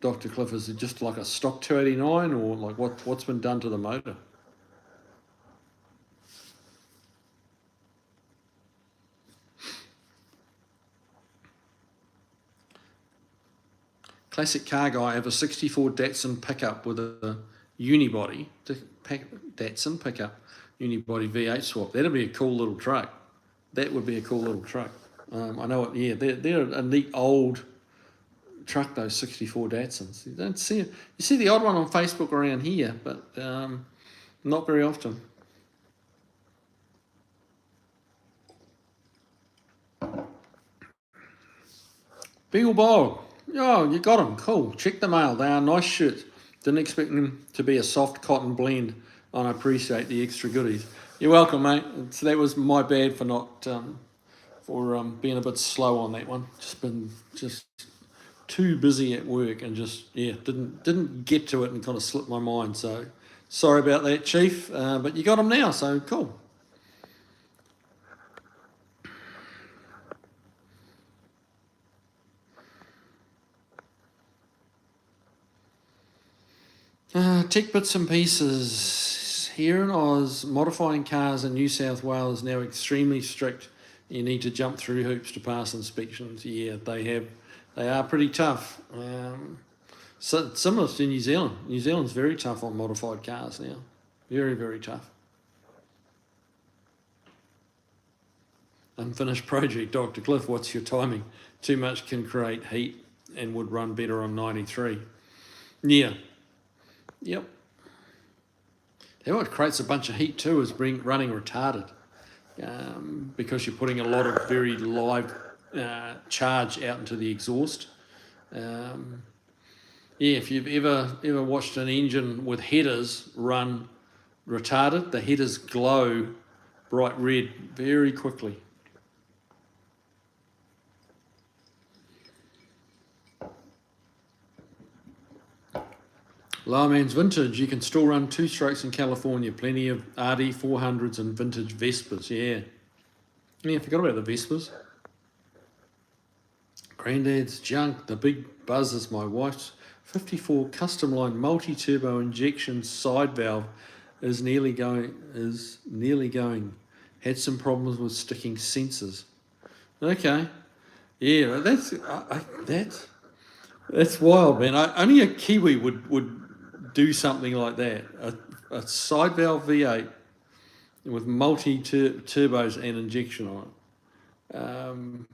Dr. Cliff? Is it just like a stock 289, or like what's been done to the motor? Classic car guy. I have a 64 Datsun pickup with a unibody. Datsun pickup, unibody V8 swap. That'd be a cool little truck. That would be a cool little truck. I know it. Yeah, they're a neat old truck. Those 64 Datsuns. You don't see it. You see the odd one on Facebook around here, but not very often. Beagle Bog. Oh, you got them. Cool. Check the mail. They are nice shirts. Didn't expect them to be a soft cotton blend, and I appreciate the extra goodies. You're welcome, mate. So that was my bad for not being a bit slow on that one. Just too busy at work and just didn't get to it and kind of slipped my mind. So sorry about that, Chief. But you got them now, so cool. Tech bits and pieces. Here in Oz, modifying cars in New South Wales is now extremely strict. You need to jump through hoops to pass inspections. Yeah, they are pretty tough. So similar to New Zealand. New Zealand's very tough on modified cars now. Very, very tough. Unfinished project, Dr. Cliff, what's your timing? Too much can create heat and would run better on 93. Yeah. Yep. What creates a bunch of heat too is running retarded, because you're putting a lot of very live charge out into the exhaust. If you've ever watched an engine with headers run retarded, the headers glow bright red very quickly. Lowerman's Vintage, you can still run two strokes in California. Plenty of RD 400s and vintage Vespas, yeah. Yeah, I forgot about the Vespas. Granddad's junk, the big buzz is my wife's 54 custom line multi-turbo injection side valve is nearly going. Had some problems with sticking sensors. Okay, yeah, that's wild, man. Only a Kiwi would do something like that. A side valve V8 with multi turbos and injection on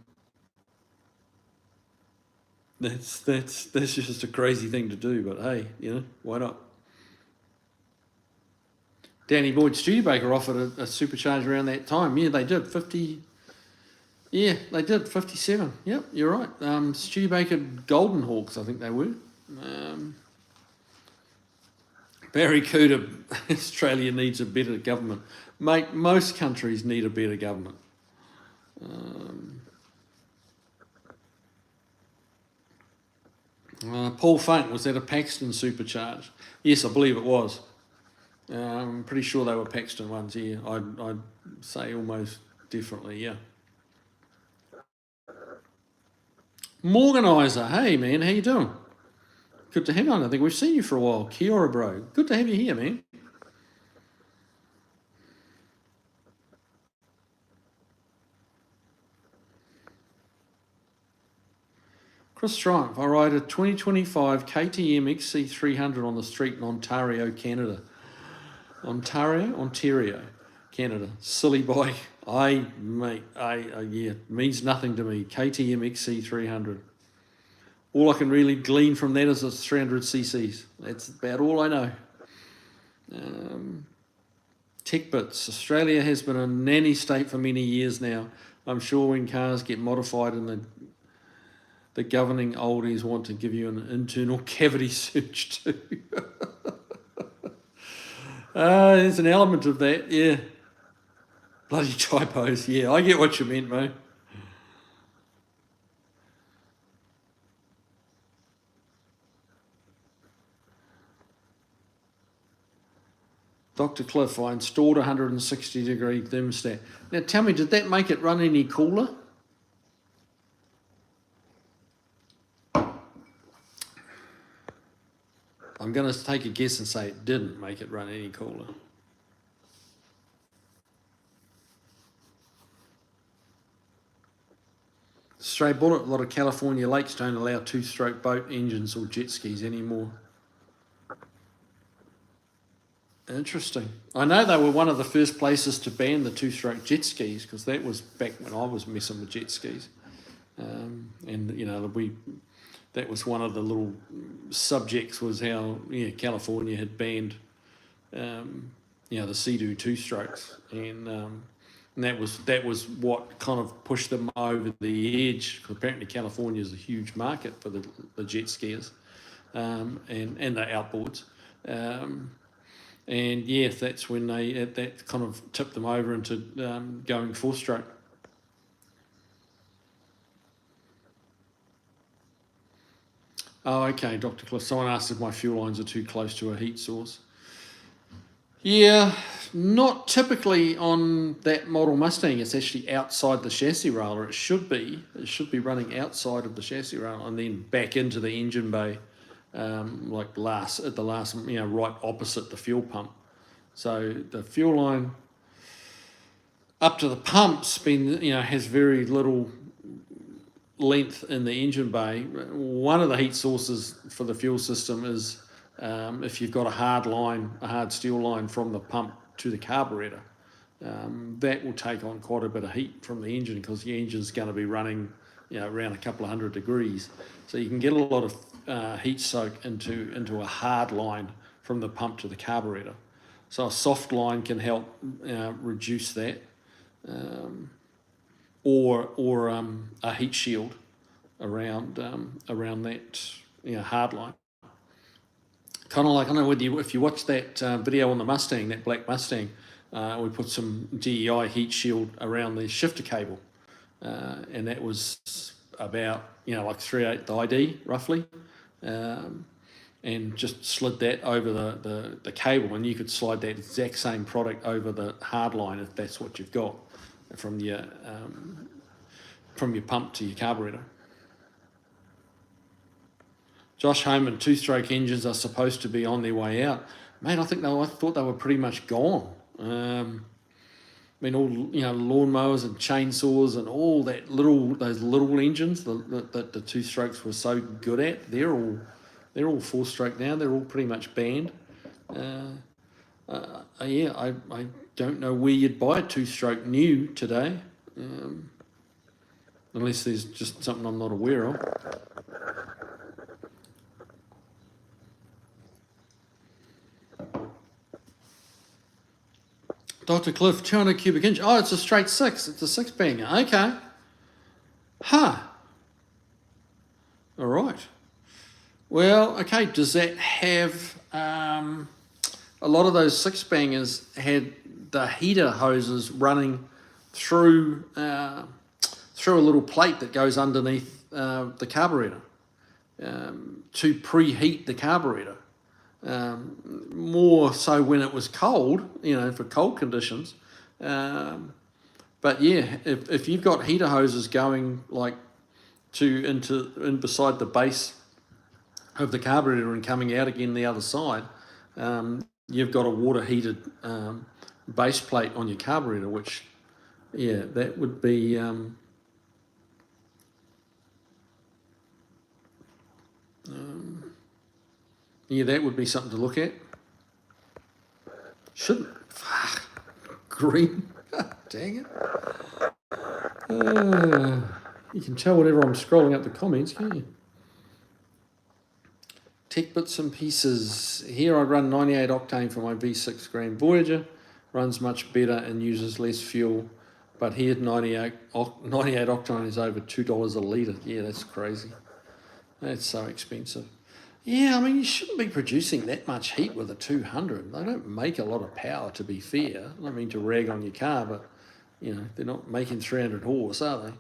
it. That's just a crazy thing to do, but hey, why not? Danny Boyd Studebaker offered a supercharger around that time. Yeah, they did 50. Yeah, they did 57. Yep, you're right. Studebaker Golden Hawks, I think they were. Barracuda, Australia needs a better government. Mate, most countries need a better government. Paul Funk, was that a Paxton supercharge? Yes, I believe it was. I'm pretty sure they were Paxton ones, yeah. I'd say almost definitely, yeah. Morganizer, hey man, how you doing? Good to have you on. I think we've seen you for a while. Kia ora, bro. Good to have you here, man. Chris Triumph, I ride a 2025 KTM XC300 on the street in Ontario, Canada. Ontario, Canada. Silly bike. Yeah, means nothing to me. KTM XC300. All I can really glean from that is it's 300 cc's. That's about all I know. Tech bits. Australia has been a nanny state for many years now. I'm sure when cars get modified and the governing oldies want to give you an internal cavity search too. There's an element of that, yeah. Bloody typos, yeah. I get what you meant, mate. Dr. Cliff, I installed a 160-degree thermostat. Now tell me, did that make it run any cooler? I'm going to take a guess and say it didn't make it run any cooler. Stray bullet, a lot of California lakes don't allow two-stroke boat engines or jet skis anymore. Interesting. I know they were one of the first places to ban the two-stroke jet skis, because that was back when I was messing with jet skis. And, you know, that was one of the little subjects, was how California had banned the Sea-Doo two-strokes, and that was what kind of pushed them over the edge. Because apparently California is a huge market for the jet skiers and the outboards. And yeah, that's when that kind of tipped them over into going four-stroke. Oh, okay, Dr. Cliff. Someone asked if my fuel lines are too close to a heat source. Yeah, not typically on that model Mustang. It's actually outside the chassis rail, or it should be. It should be running outside of the chassis rail and then back into the engine bay, like at the last, right opposite the fuel pump. So the fuel line up to the pump's has very little length in the engine bay. One of the heat sources for the fuel system is if you've got a hard steel line from the pump to the carburetor. That will take on quite a bit of heat from the engine, because the engine's going to be running around a couple of hundred degrees. So you can get a lot of heat soak into a hard line from the pump to the carburetor. So a soft line can help reduce that, or a heat shield around that hard line. Kind of like, I don't know if you watch that video on the Mustang, that black Mustang, we put some DEI heat shield around the shifter cable, and that was about like 3/8 ID roughly. And just slid that over the cable, and you could slide that exact same product over the hard line if that's what you've got from your pump to your carburetor. Josh Homan, two-stroke engines are supposed to be on their way out. Mate, I thought they were pretty much gone. All lawnmowers and chainsaws and all those little engines that the two strokes were so good at, they're all four-stroke now. They're all pretty much banned. I don't know where you'd buy a two-stroke new today, unless there's just something I'm not aware of. Dr. Cliff, 200 cubic inch. Oh, it's a straight six. It's a six-banger. Okay. Huh. All right. Well, okay. Does that have... a lot of those six-bangers had the heater hoses running through a little plate that goes underneath the carburetor to preheat the carburetor. More so when it was cold, for cold conditions. But yeah, if you've got heater hoses going like in beside the base of the carburetor and coming out again the other side, you've got a water heated base plate on your carburetor, which that would be that would be something to look at. Shouldn't. Green. Dang it. You can tell whenever I'm scrolling up the comments, can't you? Tech bits and pieces. Here I run 98 octane for my V6 Grand Voyager. Runs much better and uses less fuel. But here 98 octane is over $2 a litre. Yeah, that's crazy. That's so expensive. Yeah, I mean, you shouldn't be producing that much heat with a 200. They don't make a lot of power, to be fair. I don't mean to rag on your car, but, they're not making 300 horse, are they?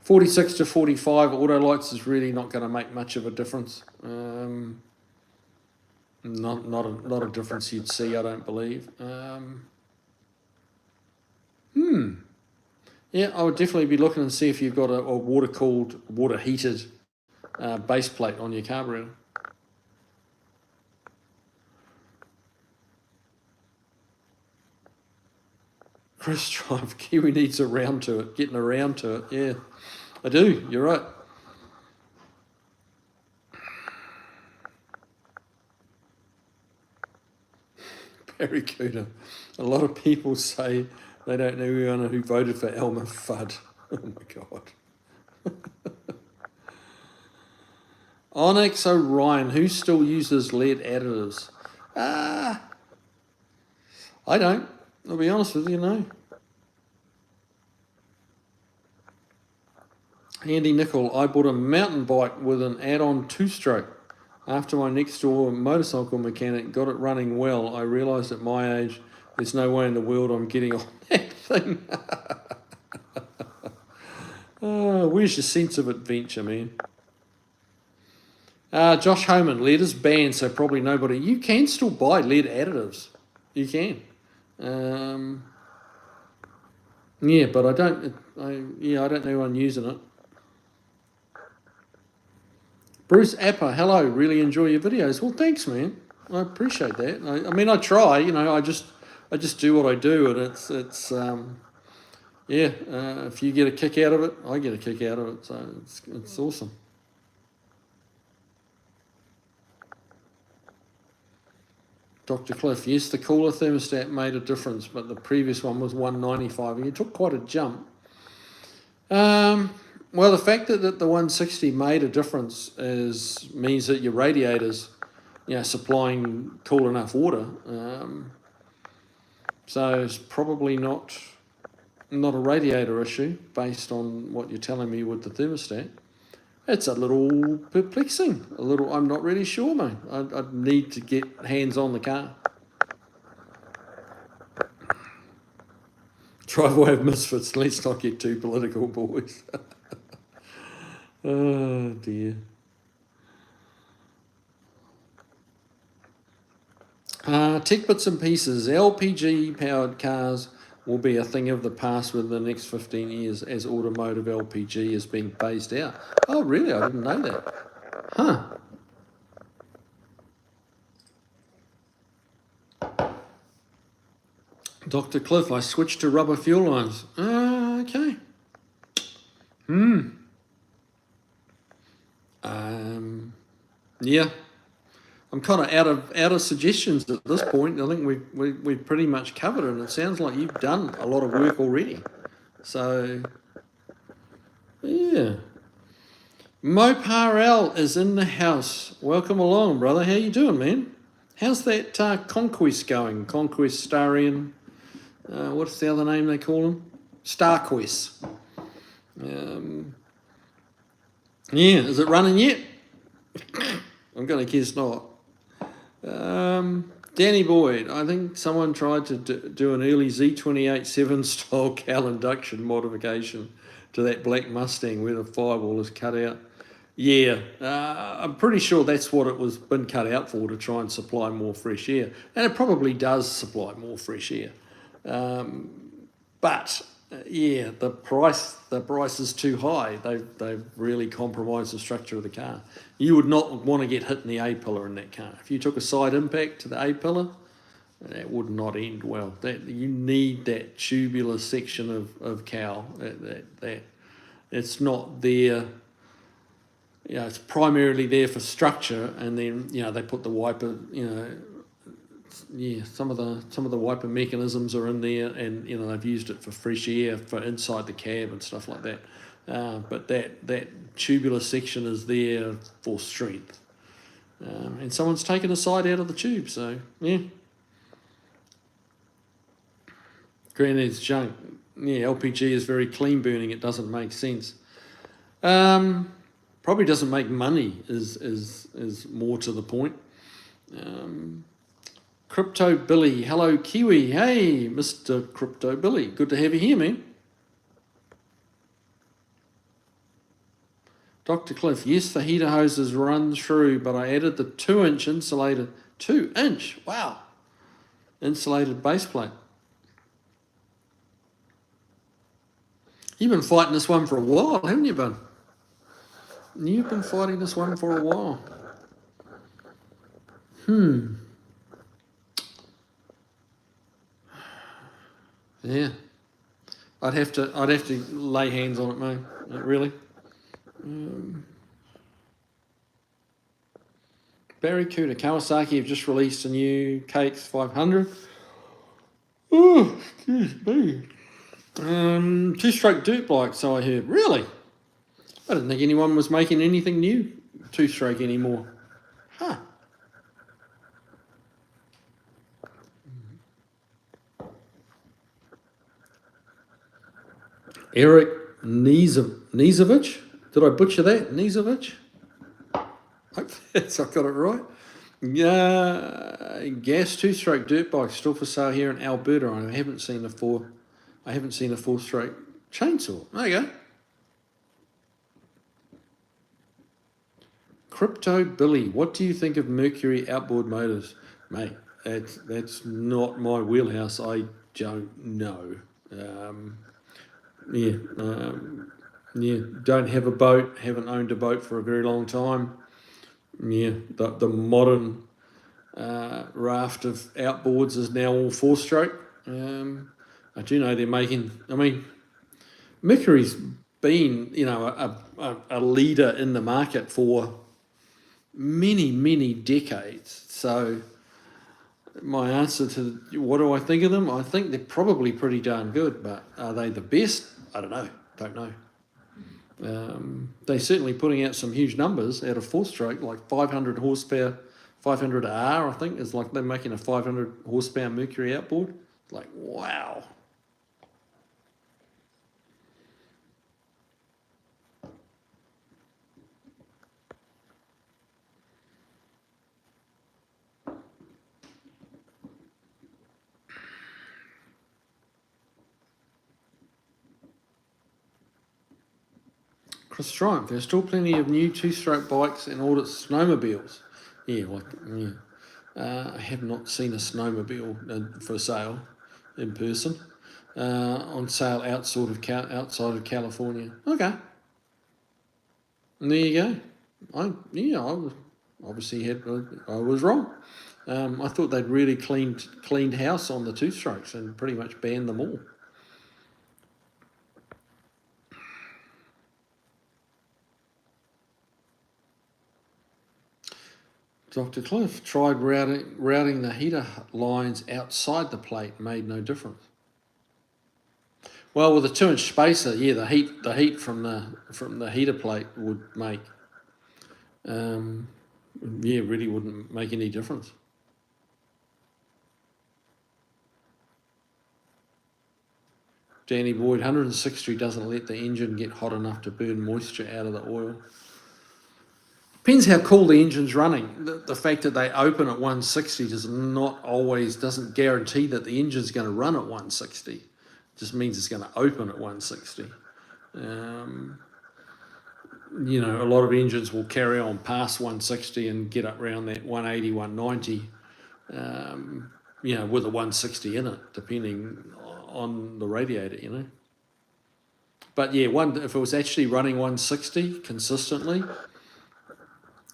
46 to 45 auto lights is really not going to make much of a difference. Not a difference you'd see, I don't believe. Yeah, I would definitely be looking and see if you've got a water-cooled, water-heated base plate on your carburetor. Chris drive, Kiwi needs around to it, getting around to it. Yeah, I do, you're right. Barracuda. A lot of people say they don't know anyone who voted for Elmer Fudd. Oh my God. Onyx Orion, who still uses lead additives? I don't. I'll be honest with you, no. Andy Nickel, I bought a mountain bike with an add-on two-stroke. After my next door motorcycle mechanic got it running well, I realised at my age there's no way in the world I'm getting on that thing. Where's your sense of adventure, man? Josh Homan, lead is banned, so probably nobody. You can still buy lead additives. You can. Yeah, but I don't know anyone using it. Bruce Apper, hello, really enjoy your videos. Well, thanks, man. I appreciate that. I mean, I try, I just do what I do, and if you get a kick out of it, I get a kick out of it, so it's awesome. Dr. Cliff, yes, the cooler thermostat made a difference, but the previous one was 195, and you took quite a jump. Well, the fact that the 160 made a difference means that your radiator's, supplying cool enough water. So it's probably not a radiator issue based on what you're telling me with the thermostat. It's a little perplexing. I'm not really sure, mate. I'd need to get hands on the car. Driveway of misfits. Let's not get too political, boys. Oh, dear. Tech bits and pieces. LPG-powered cars will be a thing of the past within the next 15 years as automotive LPG is being phased out. Oh, really? I didn't know that. Huh. Dr. Cliff, I switched to rubber fuel lines. Okay. Yeah. I'm kind of out of suggestions at this point. I think we've pretty much covered it. It sounds like you've done a lot of work already. So, yeah. Moparel is in the house. Welcome along, brother. How you doing, man? How's that Conquest going? Conquest Starian. What's the other name they call them? StarQuest. Yeah, is it running yet? I'm going to guess not. Danny Boyd, I think someone tried to do an early Z28-7 style Cal induction modification to that black Mustang where the firewall is cut out. Yeah, I'm pretty sure that's what it was been cut out for, to try and supply more fresh air. And it probably does supply more fresh air. But yeah, the price is too high. They've really compromised the structure of the car. You would not want to get hit in the A-pillar in that car. If you took a side impact to the A-pillar, that would not end well. That you need that tubular section of cowl. That it's not there. It's primarily there for structure, and then they put the wiper. Some of the wiper mechanisms are in there, and they've used it for fresh air for inside the cab and stuff like that. But that tubular section is there for strength, and someone's taken a side out of the tube. So yeah, Granddad's junk. Yeah, LPG is very clean burning. It doesn't make sense. Probably doesn't make money. Is more to the point. Crypto Billy, hello Kiwi. Hey, Mr. Crypto Billy, good to have you here, man. Dr. Cliff, yes, the heater hoses run through, but I added the 2-inch insulated, 2-inch, wow, insulated base plate. You've been fighting this one for a while, haven't you, bud? You've been fighting this one for a while. Yeah. I'd have to lay hands on it, mate. Really. Barracuda Kawasaki have just released a new KX500. Oh, excuse me. Two-stroke dirt bike, so I heard. Really? I didn't think anyone was making anything new two-stroke anymore. Huh. Eric Nizovic? Did I butcher that? Nizovic? Hope that's I got it right. Gas two-stroke dirt bike still for sale here in Alberta. I haven't seen a four-stroke chainsaw. There you go. Crypto Billy, what do you think of Mercury outboard motors, mate? That's not my wheelhouse. I don't know. Don't have a boat. Haven't owned a boat for a very long time. Yeah, the modern raft of outboards is now all four-stroke. I do know they're making. I mean, Mercury's been, a leader in the market for many decades. So my answer to what do I think of them? I think they're probably pretty darn good, but are they the best? I don't know. Don't know. They're certainly putting out some huge numbers out of four-stroke, like 500 horsepower, 500R, I think, is like they're making a 500 horsepower Mercury outboard. Like, wow. Chris Triumph, there's still plenty of new two-stroke bikes and ordered snowmobiles. Yeah, I have not seen a snowmobile for sale in person. On sale outside of California. Okay. And there you go. I was wrong. I thought they'd really cleaned house on the two-strokes and pretty much banned them all. Dr. Cliff tried routing the heater lines outside the plate, made no difference. Well, with a 2-inch spacer, yeah, the heat from the heater plate would make, really wouldn't make any difference. Danny Boyd, 160 doesn't let the engine get hot enough to burn moisture out of the oil. Depends how cool the engine's running. The fact that they open at 160 doesn't guarantee that the engine's going to run at 160. It just means it's going to open at 160. A lot of engines will carry on past 160 and get up around that 180, 190, with a 160 in it, depending on the radiator, But yeah, if it was actually running 160 consistently,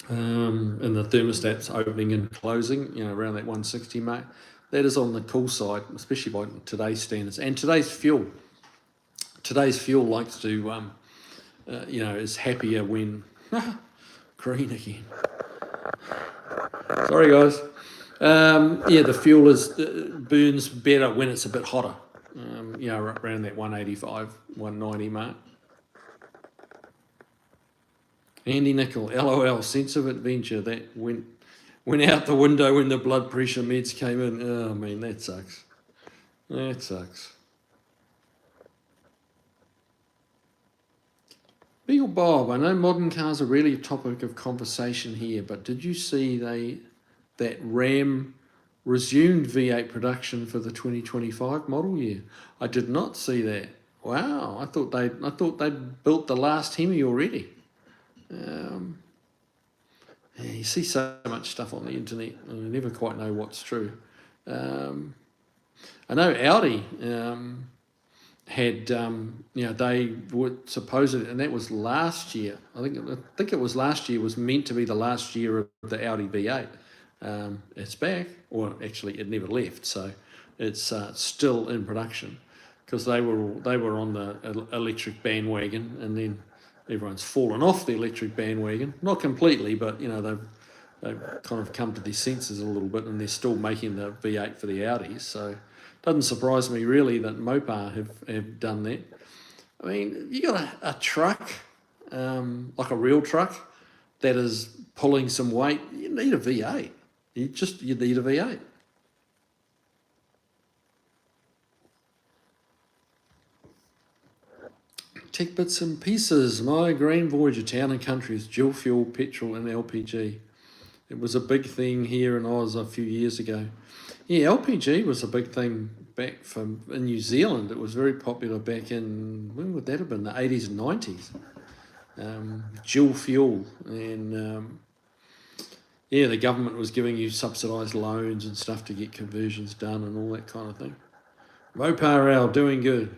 and the thermostat's opening and closing, around that 160 mark, that is on the cool side, especially by today's standards. And today's fuel likes to, is happier when, green again. Sorry guys. The fuel burns better when it's a bit hotter, around that 185, 190 mark. Andy Nickel, LOL, sense of adventure, that went out the window when the blood pressure meds came in. Oh, man, that sucks. That sucks. Beagle Bob, I know modern cars are really a topic of conversation here, but did you see that Ram resumed V8 production for the 2025 model year? I did not see that. Wow, I thought they'd built the last Hemi already. You see so much stuff on the internet, and you never quite know what's true. I know Audi, had, they would supposedly, and that was last year. I think it was last year. Was meant to be the last year of the Audi V8. It's back, or actually, it never left. So it's still in production because they were on the electric bandwagon, and then everyone's fallen off the electric bandwagon. Not completely, but they've kind of come to their senses a little bit, and they're still making the V8 for the Audis. So it doesn't surprise me really that Mopar have done that. I mean, you got a truck, like a real truck, that is pulling some weight. You need a V8. You need a V8. Tech bits and pieces. My Grand Voyager Town and Country is dual fuel, petrol, and LPG. It was a big thing here in Oz a few years ago. Yeah, LPG was a big thing back in New Zealand. It was very popular back in, when would that have been? The 80s and 90s. Dual fuel. And the government was giving you subsidised loans and stuff to get conversions done and all that kind of thing. Mopar doing good.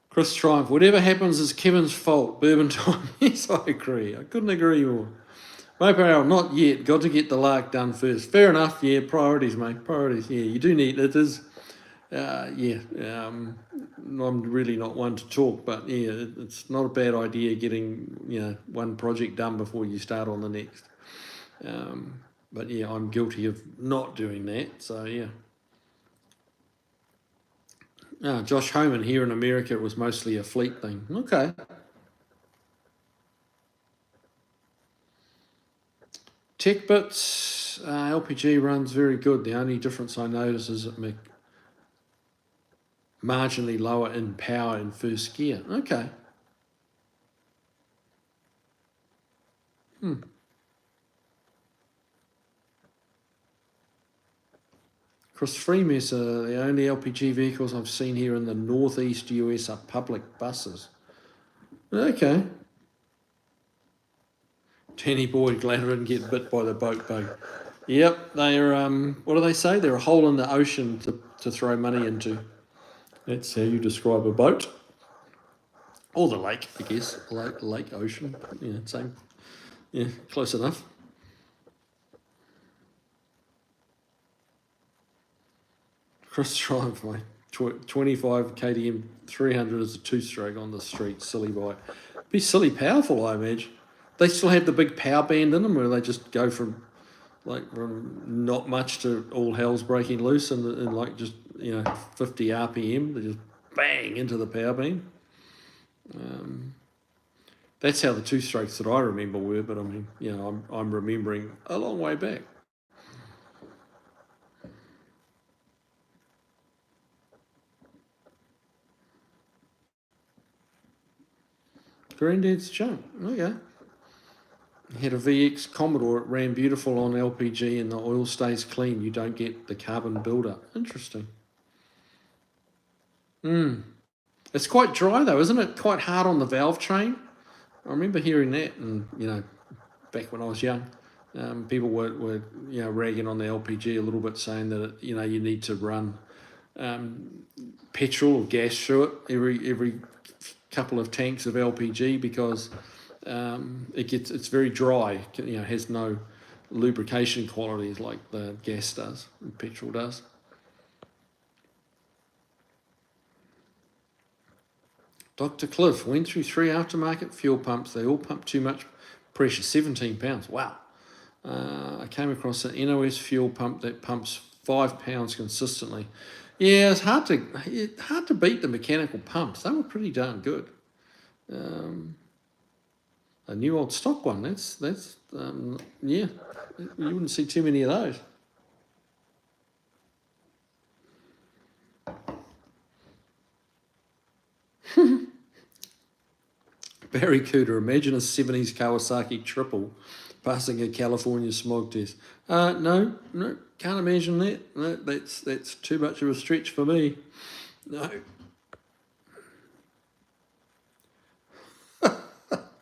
Chris Triumph, whatever happens is Kevin's fault. Bourbon time. Yes, I agree. I couldn't agree more. Mopar, not yet. Got to get the lark done first. Fair enough. Yeah, priorities, mate. Priorities. Yeah, you do need it. Is. I'm really not one to talk, but yeah, it's not a bad idea getting one project done before you start on the next. But yeah, I'm guilty of not doing that. So yeah. Josh Homan, here in America, it was mostly a fleet thing. Okay. Tech bits, LPG runs very good. The only difference I notice is it marginally lower in power in first gear. Okay. Chris Freemesser, the only LPG vehicles I've seen here in the northeast US are public buses. Okay. Danny Boyd, glad I didn't get bit by the boat bug. Yep, they're, what do they say? They're a hole in the ocean to throw money into. That's how you describe a boat. Or the lake, I guess. Lake, ocean. Yeah, same. Yeah, close enough. Chris Triumph, mate. 25 KTM 300 is a two-stroke on the street. Silly bike. Be silly powerful, I imagine. They still have the big power band in them where they just go from not much to all hell's breaking loose and like just 50 RPM. They just bang into the power band. That's how the two-strokes that I remember were, but I mean, I'm remembering a long way back. Granddad's junk. Okay. Had a VX Commodore. It ran beautiful on LPG and the oil stays clean. You don't get the carbon buildup. Interesting. It's quite dry though, isn't it? Quite hard on the valve train. I remember hearing that, and back when I was young, people were ragging on the LPG a little bit, saying that you need to run petrol or gas through it every couple of tanks of LPG because it's very dry. Has no lubrication qualities like the gas does, and petrol does. Dr. Cliff went through 3 aftermarket fuel pumps. They all pump too much pressure, 17 pounds. Wow. I came across an NOS fuel pump that pumps 5 pounds consistently. Yeah, it's hard to beat the mechanical pumps. They were pretty darn good. A new old stock one. That's yeah. You wouldn't see too many of those. Barry Cooter, imagine a 70s Kawasaki triple passing a California smog test. No, can't imagine that. No, that's too much of a stretch for me. No.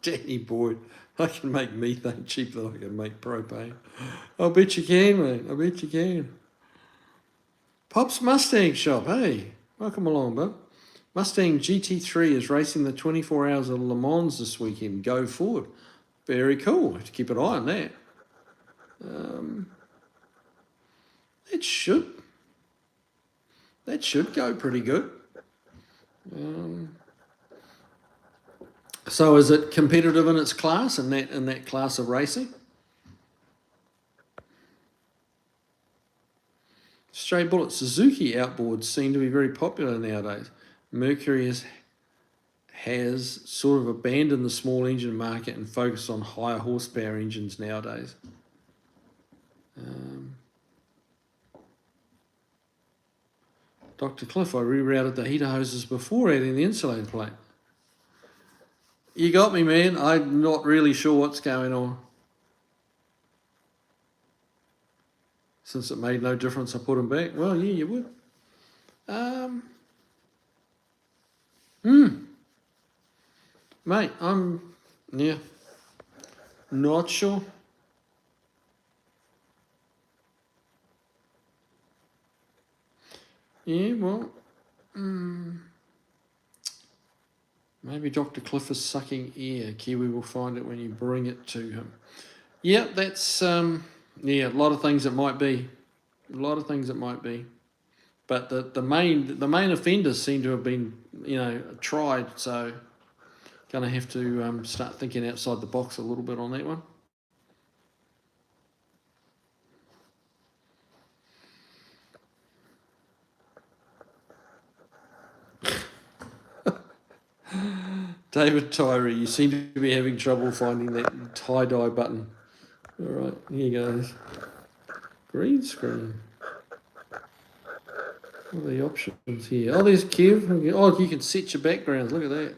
Danny Boyd, I can make methane cheaper than I can make propane. I bet you can, mate. I bet you can. Pop's Mustang shop, hey, welcome along, bud. Mustang GT3 is racing the 24 Hours of Le Mans this weekend. Go forward. Very cool. Have to keep an eye on that. It should. That should go pretty good. So is it competitive in its class, in that class of racing? Stray Bullet Suzuki outboards seem to be very popular nowadays. Mercury has sort of abandoned the small engine market and focused on higher horsepower engines nowadays. Dr. Cliff, I rerouted the heater hoses before adding the insulator plate. You got me, man. I'm not really sure what's going on. Since it made no difference, I put them back. Well, yeah, you would. Mate, I'm, yeah, not sure. Yeah, well, maybe Dr. Cliff is sucking air. Kiwi will find it when you bring it to him. Yeah, that's, yeah, a lot of things it might be. A lot of things it might be. But the main offenders seem to have been, tried, so gonna have to start thinking outside the box a little bit on that one. David Tyree, you seem to be having trouble finding that tie-dye button. All right, here goes. Green screen. What are the options here? Oh, there's Kev. Oh, you can set your backgrounds. Look at that.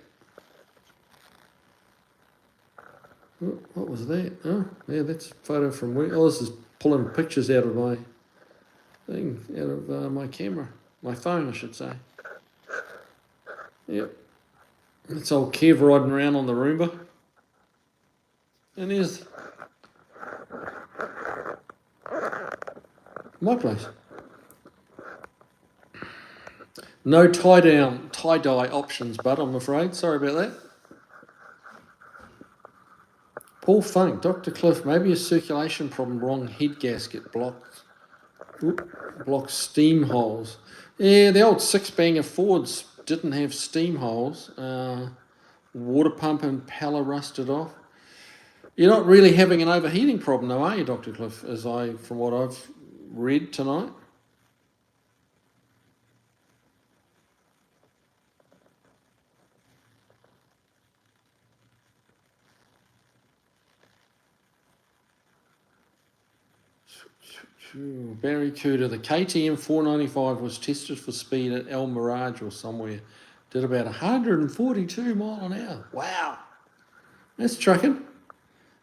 What was that? Oh, yeah, that's a photo from where? Oh, this is pulling pictures out of my thing, out of my camera. My phone, I should say. Yep. That's old Kev riding around on the Roomba. And there's my place. No tie-dye options, bud, I'm afraid. Sorry about that. Paul Funk, Dr. Cliff, maybe a circulation problem, wrong head gasket blocked. Blocks steam holes. Yeah, the old six-banger Fords didn't have steam holes. Water pump impeller rusted off. You're not really having an overheating problem, though, are you, Dr. Cliff? From what I've read tonight. Barracuda, the KTM 495 was tested for speed at El Mirage or somewhere. Did about 142 mile an hour. Wow, that's trucking.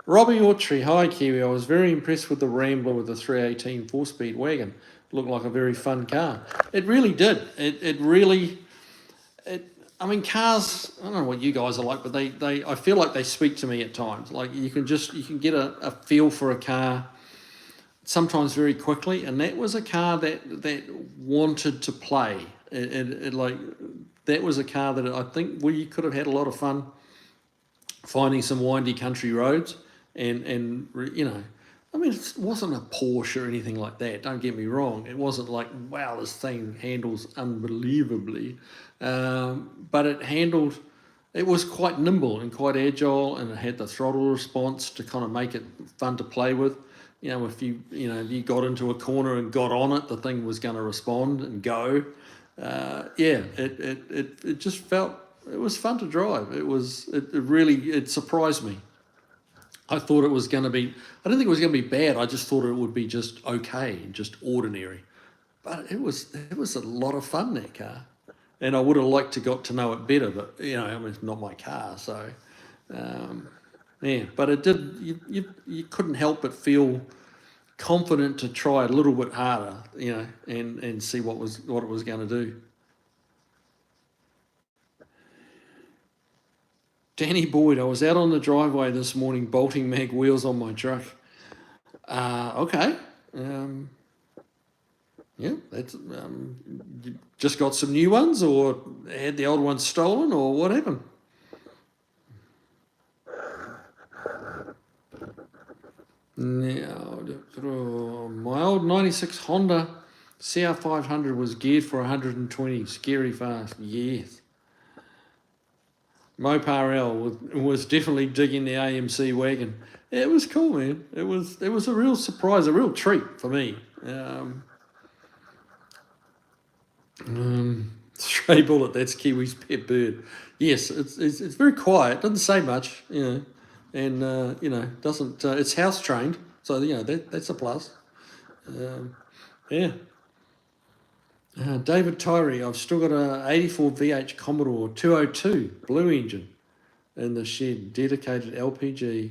Robbie Autry, hi Kiwi. I was very impressed with the Rambler with the 318 4-speed wagon. Looked like a very fun car. It really did. I mean, cars, I don't know what you guys are like, but I feel like they speak to me at times. Like you can get a feel for a car sometimes very quickly, and that was a car that wanted to play. That was a car that I think we could have had a lot of fun finding some windy country roads, and I mean, it wasn't a Porsche or anything like that. Don't get me wrong. It wasn't like, wow, this thing handles unbelievably, but it was quite nimble and quite agile, and it had the throttle response to kind of make it fun to play with. If you got into a corner and got on it, the thing was going to respond and go. It just felt, it was fun to drive. It surprised me. I thought it was going to be, I didn't think it was going to be bad. I just thought it would be just okay, just ordinary. But it was a lot of fun, that car. And I would have liked to got to know it better, but I mean, it's not my car, so but it did. You couldn't help but feel confident to try a little bit harder, and see what it was going to do. Danny Boyd, I was out on the driveway this morning bolting mag wheels on my truck. Okay. Yeah, that's you just got some new ones, or had the old ones stolen, or what happened? Now, my old '96 Honda CR500 was geared for 120, scary fast. Yes, Mopar L was definitely digging the AMC wagon. It was cool, man. It was a real surprise, a real treat for me. Stray bullet, that's Kiwi's pet bird. Yes, it's very quiet, doesn't say much, and doesn't. It's house trained, so that's a plus. Yeah. David Tyree, I've still got a 84 VH Commodore 202 blue engine in the shed, dedicated LPG,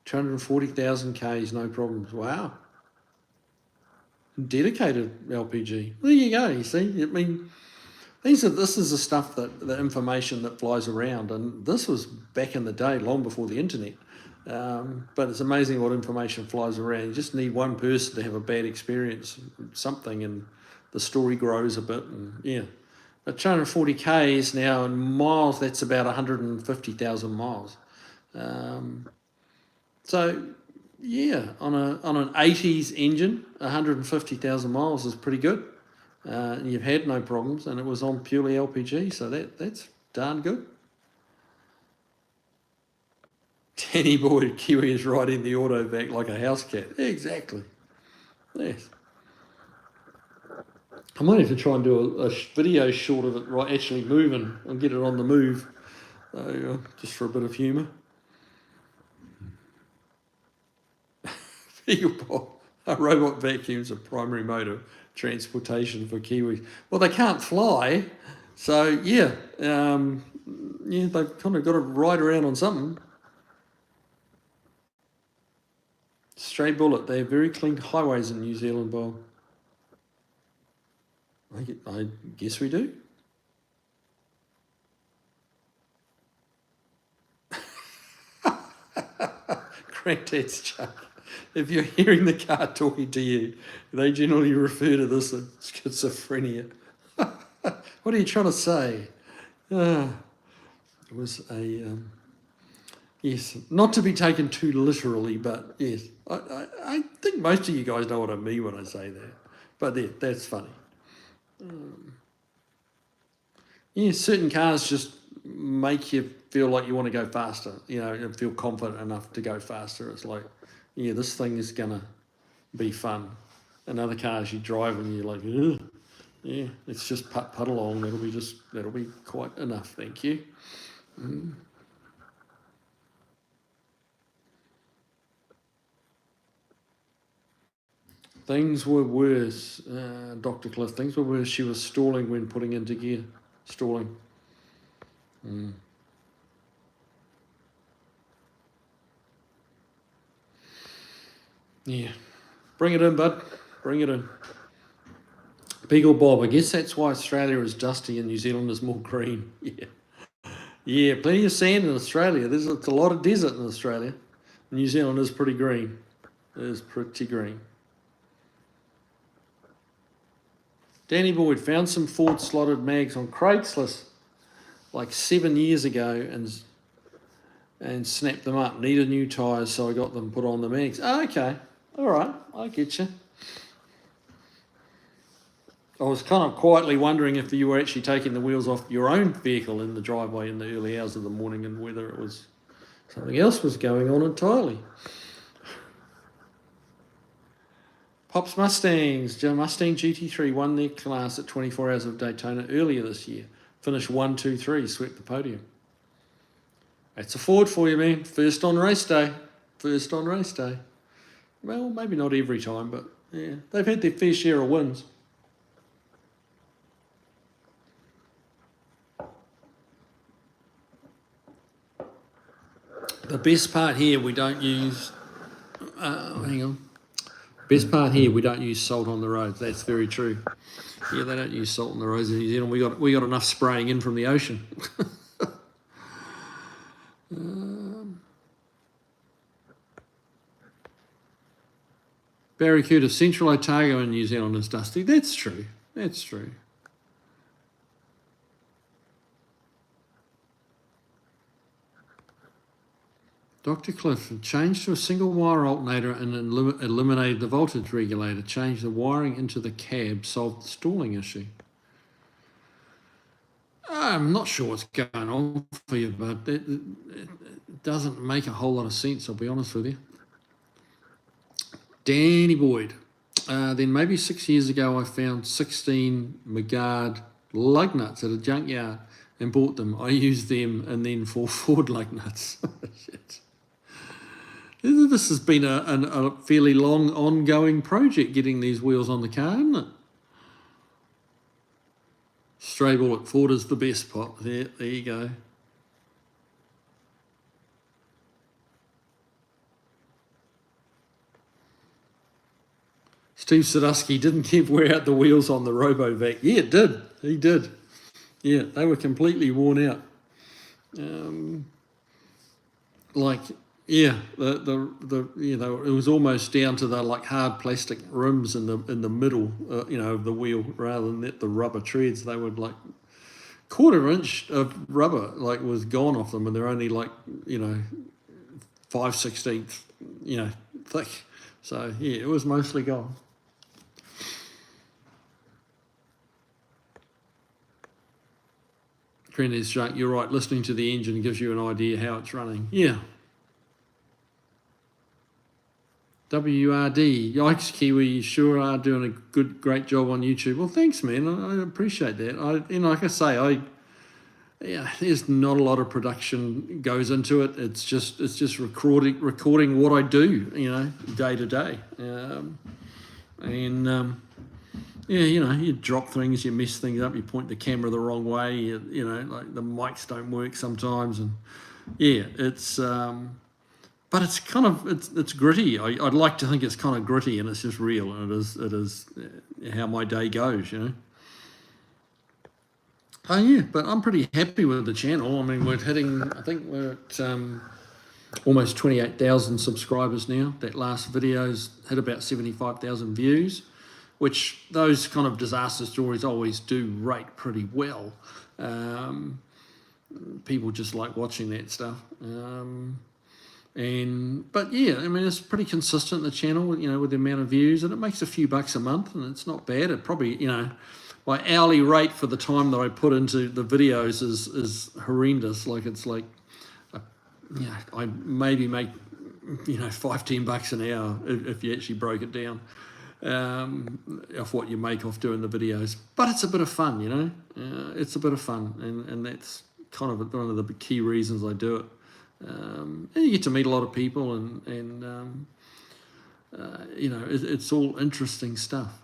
240,000 Ks, no problems. Wow. Dedicated LPG. There you go. You see, I mean, this is the stuff the information that flies around, and this was back in the day, long before the internet. But it's amazing what information flies around. You just need one person to have a bad experience, something, and the story grows a bit. And yeah, but 240 Ks now in miles, that's about 150,000 miles. So yeah, on an 80s engine, 150,000 miles is pretty good. And you've had no problems, and it was on purely LPG, so that's darn good. Danny Boyd, Kiwi is riding the auto back like a house cat. Exactly. Yes. I might have to try and do a video short of it, right, actually moving, and get it on the move, just for a bit of humour. Beaglebot, a robot vacuum's a primary mode of transportation for Kiwis. Well, they can't fly, so yeah, they've kind of got to ride around on something. Stray bullet, they have very clean highways in New Zealand, Bob. I guess we do. Granddad's Chuck. If you're hearing the car talking to you, they generally refer to this as schizophrenia. What are you trying to say? It was yes, not to be taken too literally, but yes, I think most of you guys know what I mean when I say that. But yeah, that's funny. Yeah, certain cars just make you feel like you want to go faster, and feel confident enough to go faster. It's like, yeah, this thing is gonna be fun. And other cars you drive and you're like, ugh, yeah, let's just putt along. That'll be quite enough. Thank you. Things were worse, Dr. Cliff. Things were worse. She was stalling when putting into gear. Stalling. Yeah. Bring it in, bud. Bring it in. Beagle Bob. I guess that's why Australia is dusty and New Zealand is more green. Yeah. Yeah, plenty of sand in Australia. It's a lot of desert in Australia. New Zealand is pretty green. It is pretty green. Danny Boyd found some Ford slotted mags on Craigslist like 7 years ago and snapped them up. Needed new tyres, so I got them put on the mags. Oh, okay. All right. I get you. I was kind of quietly wondering if you were actually taking the wheels off your own vehicle in the driveway in the early hours of the morning and whether it was something else was going on entirely. Pop's Mustangs. Mustang GT3 won their class at 24 Hours of Daytona earlier this year. Finished 1, 2, 3, swept the podium. That's a Ford for you, man. First on race day. First on race day. Well, maybe not every time, but yeah, they've had their fair share of wins. The best part here, we don't use. Hang on. Best part here, we don't use salt on the roads. That's very true. Yeah, they don't use salt on the roads in New Zealand. We got enough spraying in from the ocean. Barracuda, Central Otago in New Zealand is dusty. That's true. That's true. Dr. Cliff, changed to a single wire alternator and eliminated the voltage regulator. Changed the wiring into the cab, solved the stalling issue. I'm not sure what's going on for you, but it doesn't make a whole lot of sense, I'll be honest with you. Danny Boyd. Then maybe 6 years ago I found 16 Megard lug nuts at a junkyard and bought them. I used them and then 4 Ford lug nuts. Shit. This has been a fairly long ongoing project, getting these wheels on the car, isn't it? Stray Bullet, Ford is the best pot. There you go. Steve Sadusky didn't Kev wear out the wheels on the Robovac. Yeah, it did. He did. Yeah, they were completely worn out. It was almost down to the like hard plastic rims in the middle, of the wheel, rather than the rubber treads. They would like 1/4 inch of rubber was gone off them, and they're only 5/16, thick. So yeah, it was mostly gone. Granddad's joke, you're right, listening to the engine gives you an idea how it's running. Yeah. WRD, yikes Kiwi, you sure are doing a great job on YouTube. Well, thanks, man. I appreciate that. Like I say, there's not a lot of production goes into it. It's just recording what I do, day to day. You drop things, you mess things up, you point the camera the wrong way. Like the mics don't work sometimes, and it's. But it's kind of it's gritty. I'd like to think it's kind of gritty and it's just real, and it is how my day goes, Oh yeah, but I'm pretty happy with the channel. I mean, we're at almost 28,000 subscribers now. That last video's hit about 75,000 views, which those kind of disaster stories always do rate pretty well. People just like watching that stuff. But yeah, I mean, it's pretty consistent, the channel, with the amount of views, and it makes a few bucks a month, and it's not bad. It probably, my hourly rate for the time that I put into the videos is horrendous. I maybe make, $5-10 an hour if you actually broke it down, of what you make off doing the videos. But it's a bit of fun, it's a bit of fun, and that's kind of one of the key reasons I do it. And you get to meet a lot of people, and it's all interesting stuff.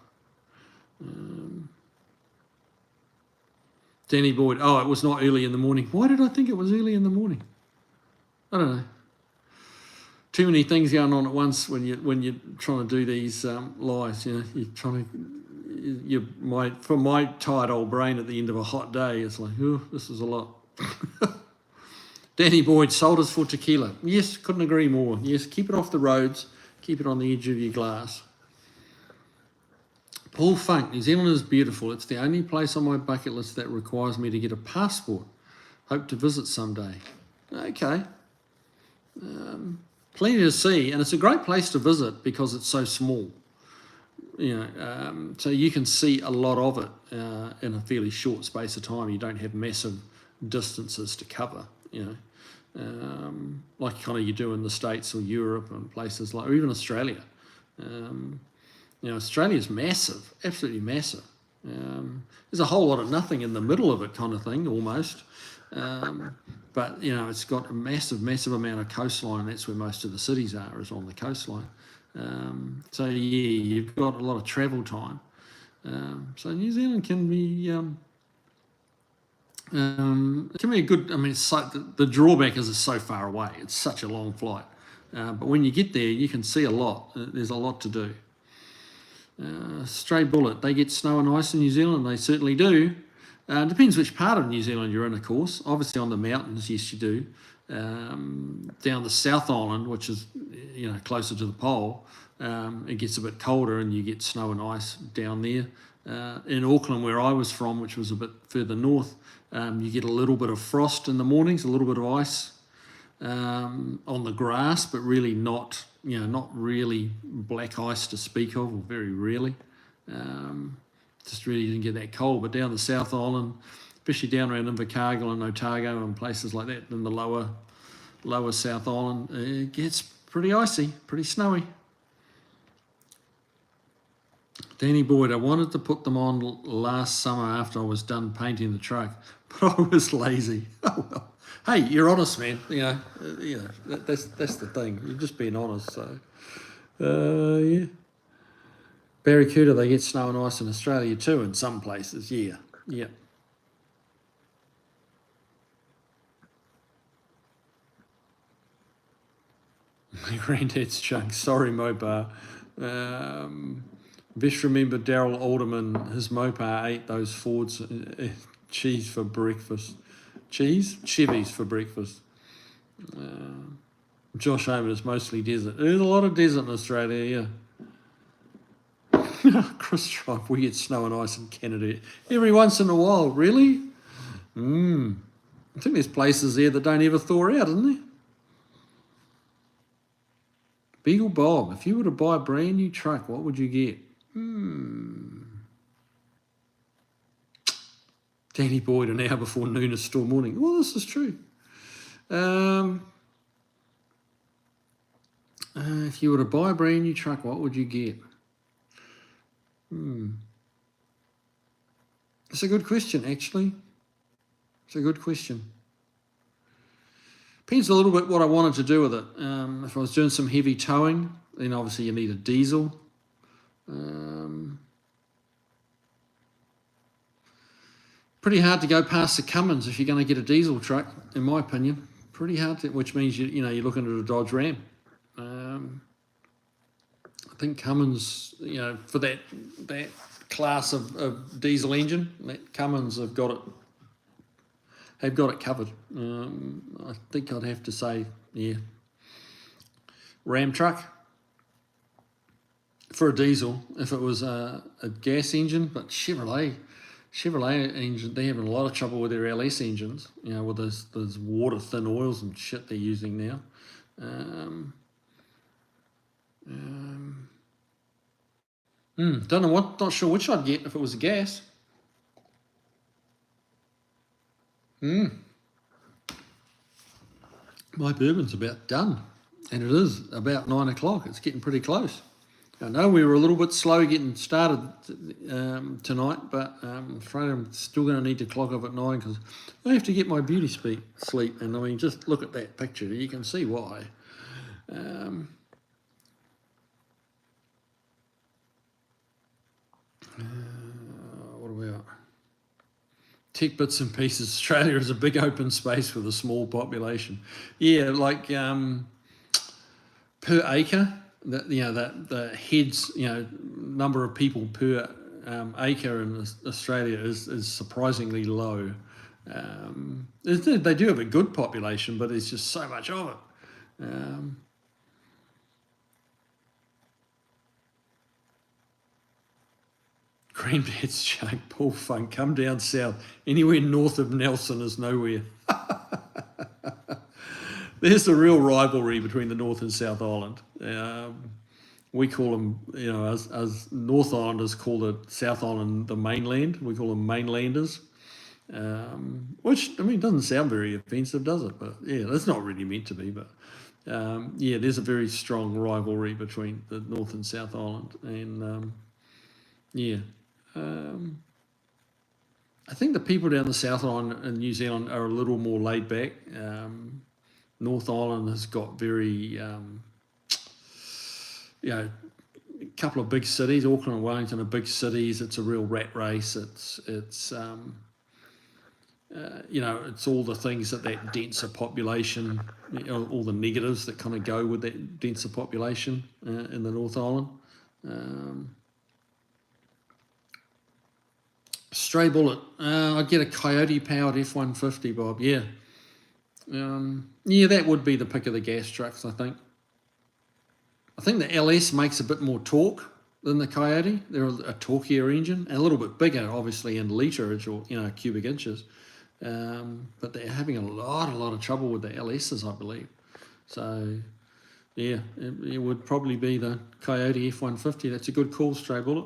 Danny Boyd, it was not early in the morning. Why did I think it was early in the morning? I don't know. Too many things going on at once when you're trying to do these lives. You're trying to. For my tired old brain at the end of a hot day, it's like, oh, this is a lot. Danny Boyd, solders for tequila. Yes, couldn't agree more. Yes, keep it off the roads. Keep it on the edge of your glass. Paul Funk, New Zealand is beautiful. It's the only place on my bucket list that requires me to get a passport. Hope to visit someday. Okay. Plenty to see, and it's a great place to visit because it's so small. So you can see a lot of it in a fairly short space of time. You don't have massive distances to cover. Like kind of you do in the States or Europe and places or even Australia. Australia's massive, absolutely massive. There's a whole lot of nothing in the middle of it, kind of thing, almost. But it's got a massive amount of coastline, and that's where most of the cities are, is on the coastline. So yeah, you've got a lot of travel time. So New Zealand can be. It can be a good. I mean, it's the drawback is it's so far away. It's such a long flight. But when you get there, you can see a lot. There's a lot to do. Stray Bullet, they get snow and ice in New Zealand. They certainly do. Depends which part of New Zealand you're in, of course. Obviously on the mountains, yes, you do. Down the South Island, which is closer to the pole, it gets a bit colder and you get snow and ice down there. In Auckland, where I was from, which was a bit further north, you get a little bit of frost in the mornings, a little bit of ice on the grass, but really not, not really black ice to speak of, or very rarely. Just really didn't get that cold. But down the South Island, especially down around Invercargill and Otago and places like that in the lower South Island, it gets pretty icy, pretty snowy. Danny Boyd, I wanted to put them on last summer after I was done painting the truck, but I was lazy. Oh well. Hey, you're honest, man. That's the thing. You're just being honest. So, yeah. Barracuda, they get snow and ice in Australia too in some places. Yeah. My granddad's chunk. Sorry, Mopar. Best remember Daryl Alderman, his Mopar ate those Fords cheese for breakfast. Chevys for breakfast. Josh Homer is mostly desert. There's a lot of desert in Australia, yeah. Chris Tribe, we get snow and ice in Canada every once in a while. Really? I think there's places there that don't ever thaw out, isn't there? Beagle Bob, if you were to buy a brand new truck, what would you get? Danny Boyd, an hour before noon is still morning. Well, this is true. If you were to buy a brand new truck, what would you get? It's a good question, actually. It's a good question. Depends a little bit what I wanted to do with it. If I was doing some heavy towing, then obviously you need a diesel. Pretty hard to go past the Cummins if you're going to get a diesel truck, in my opinion. Pretty hard to, which means you're looking at a Dodge Ram. I think Cummins, for that class of diesel engine, that Cummins have got it covered. I think I'd have to say, Ram truck for a diesel. If it was a gas engine, but Chevrolet engine, they're having a lot of trouble with their LS engines, with those water thin oils and shit they're using now. Don't know not sure which I'd get if it was a gas. My bourbon's about done, and it is about 9 o'clock. It's getting pretty close. I know we were a little bit slow getting started tonight, but I'm afraid I'm still going to need to clock off at 9 because I have to get my beauty sleep. And I mean, just look at that picture. You can see why. What about tech bits and pieces? Australia is a big open space with a small population. Yeah, like per acre. The heads, number of people per acre in Australia is surprisingly low. They do have a good population, but there's just so much of it. Granddad's Chuck, Paul Funk, come down south. Anywhere north of Nelson is nowhere. There's a real rivalry between the North and South Island. We call them, as North Islanders call the South Island the mainland. We call them mainlanders, which, I mean, doesn't sound very offensive, does it? But yeah, that's not really meant to be. But there's a very strong rivalry between the North and South Island. And I think the people down the South Island in New Zealand are a little more laid back. North Island has got very, a couple of big cities. Auckland and Wellington are big cities. It's a real rat race. It's all the things that denser population, all the negatives that kind of go with that denser population in the North Island. Stray Bullet. I'd get a Coyote-powered F-150, Bob. Yeah. That would be the pick of the gas trucks, I think. I think the LS makes a bit more torque than the Coyote. They're a torquier engine and a little bit bigger, obviously, in literage or cubic inches. But they're having a lot of trouble with the LSs, I believe. So yeah, it would probably be the Coyote F-150. That's a good call, Stray Bullet.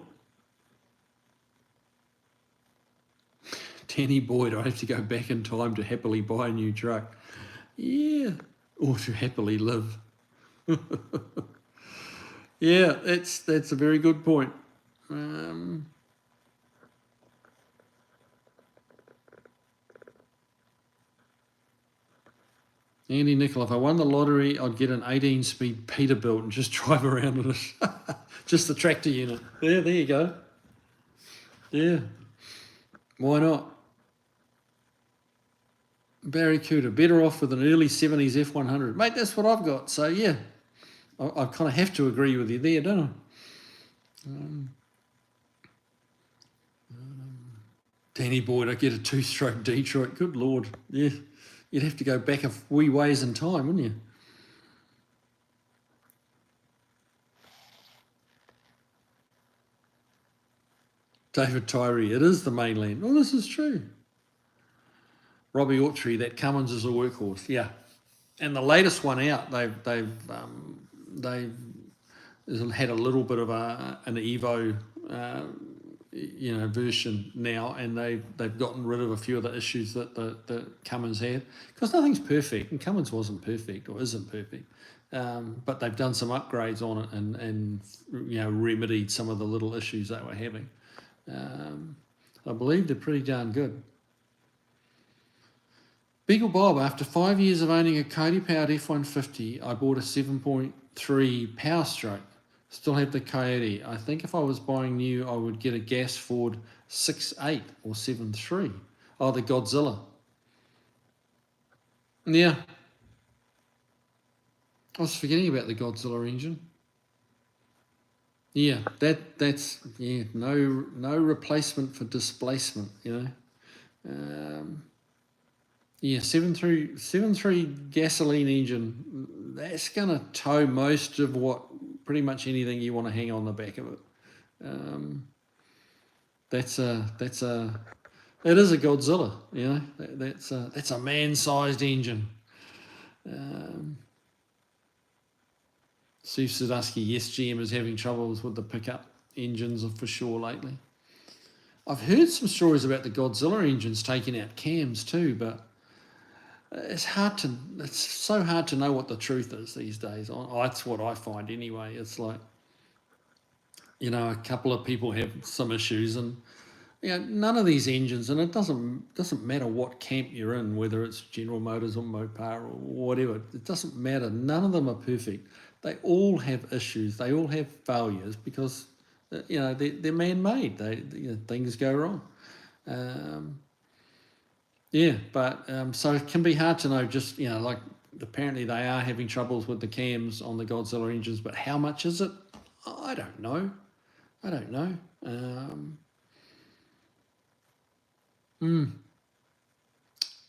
Danny Boyd, I have to go back in time to happily buy a new truck. Yeah, or to happily live. Yeah, that's a very good point. Andy Nickel, if I won the lottery, I'd get an 18-speed Peterbilt and just drive around in it. Just the tractor unit. There you go. Yeah. Why not? Barracuda, better off with an early 70s F100. Mate, that's what I've got. So, yeah, I kind of have to agree with you there, don't I? Danny Boyd, I get a 2-stroke Detroit. Good Lord. Yeah. You'd have to go back a wee ways in time, wouldn't you? David Tyree, it is the mainland. Oh, this is true. Robbie Autry, that Cummins is a workhorse. Yeah, and the latest one out, they've had a little bit of an Evo, version now, and they've gotten rid of a few of the issues that the Cummins had, because nothing's perfect, and Cummins wasn't perfect or isn't perfect. But they've done some upgrades on it and remedied some of the little issues they were having. I believe they're pretty darn good. Beagle Bob, after 5 years of owning a Coyote-powered F-150, I bought a 7.3 Power Stroke. Still have the Coyote. I think if I was buying new, I would get a gas Ford 6.8 or 7.3. Oh, the Godzilla. Yeah. I was forgetting about the Godzilla engine. Yeah, that's no replacement for displacement, Yeah, 7.3 gasoline engine, that's going to tow most of pretty much anything you want to hang on the back of it. It is a Godzilla, that's a man-sized engine. Steve Sadusky, yes, GM is having troubles with the pickup engines for sure lately. I've heard some stories about the Godzilla engines taking out cams too, but it's so hard to know what the truth is these days. That's what I find anyway. It's like, a couple of people have some issues, and none of these engines, and it doesn't matter what camp you're in, whether it's General Motors or Mopar or whatever, it doesn't matter. None of them are perfect. They all have issues. They all have failures because they're man-made. Things go wrong. So it can be hard to know. Just like apparently they are having troubles with the cams on the Godzilla engines, but how much is it? I don't know.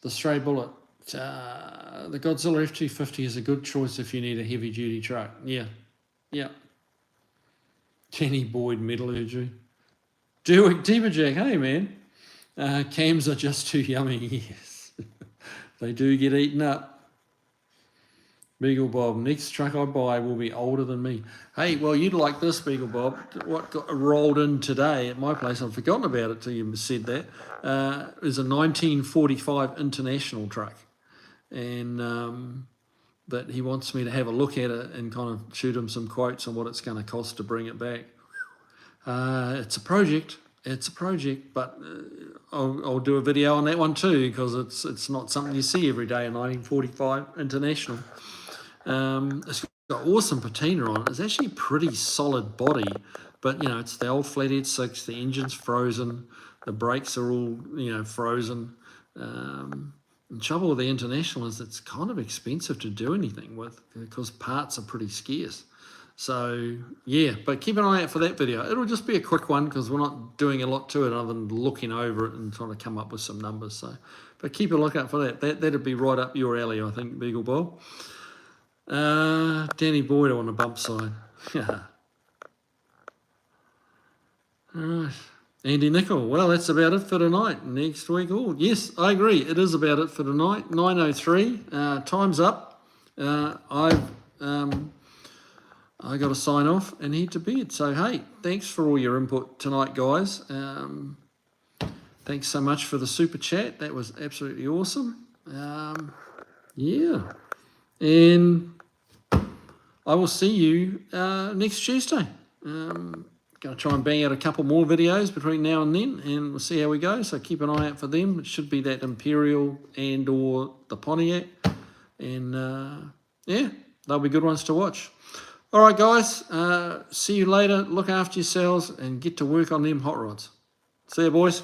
The Stray Bullet. The Godzilla F-250 is a good choice if you need a heavy-duty truck. Yeah. Jenny Boyd Metallurgy. Deeper Jack, hey man. Cams are just too yummy, yes. They do get eaten up. Beagle Bob, next truck I buy will be older than me. Hey, well, you'd like this, Beagle Bob. What got rolled in today at my place, I've forgotten about it till you said that, is a 1945 International truck. And that he wants me to have a look at it and kind of shoot him some quotes on what it's going to cost to bring it back. It's a project, but I'll do a video on that one too, because it's not something you see every day, a 1945 International. It's got awesome patina on it. It's actually a pretty solid body, but it's the old flathead 6, the engine's frozen, the brakes are all frozen. The trouble with the International is it's kind of expensive to do anything with because parts are pretty scarce. So yeah, but keep an eye out for that video. It'll just be a quick one because we're not doing a lot to it other than looking over it and trying to come up with some numbers. So, but keep a lookout for that. That'd be right up your alley, I think, Beagle Bob. Danny Boyd on the bump side. Yeah. All right. Andy Nicol, well, that's about it for tonight. Next week, oh, yes, I agree. It is about it for tonight. 9:03, time's up. I got to sign off and head to bed. So, hey, thanks for all your input tonight, guys. Thanks so much for the super chat. That was absolutely awesome. Yeah. And I will see you next Tuesday. Going to try and bang out a couple more videos between now and then, and we'll see how we go. So keep an eye out for them. It should be that Imperial and or the Pontiac. And, yeah, they'll be good ones to watch. All right, guys. See you later. Look after yourselves and get to work on them hot rods. See you, boys.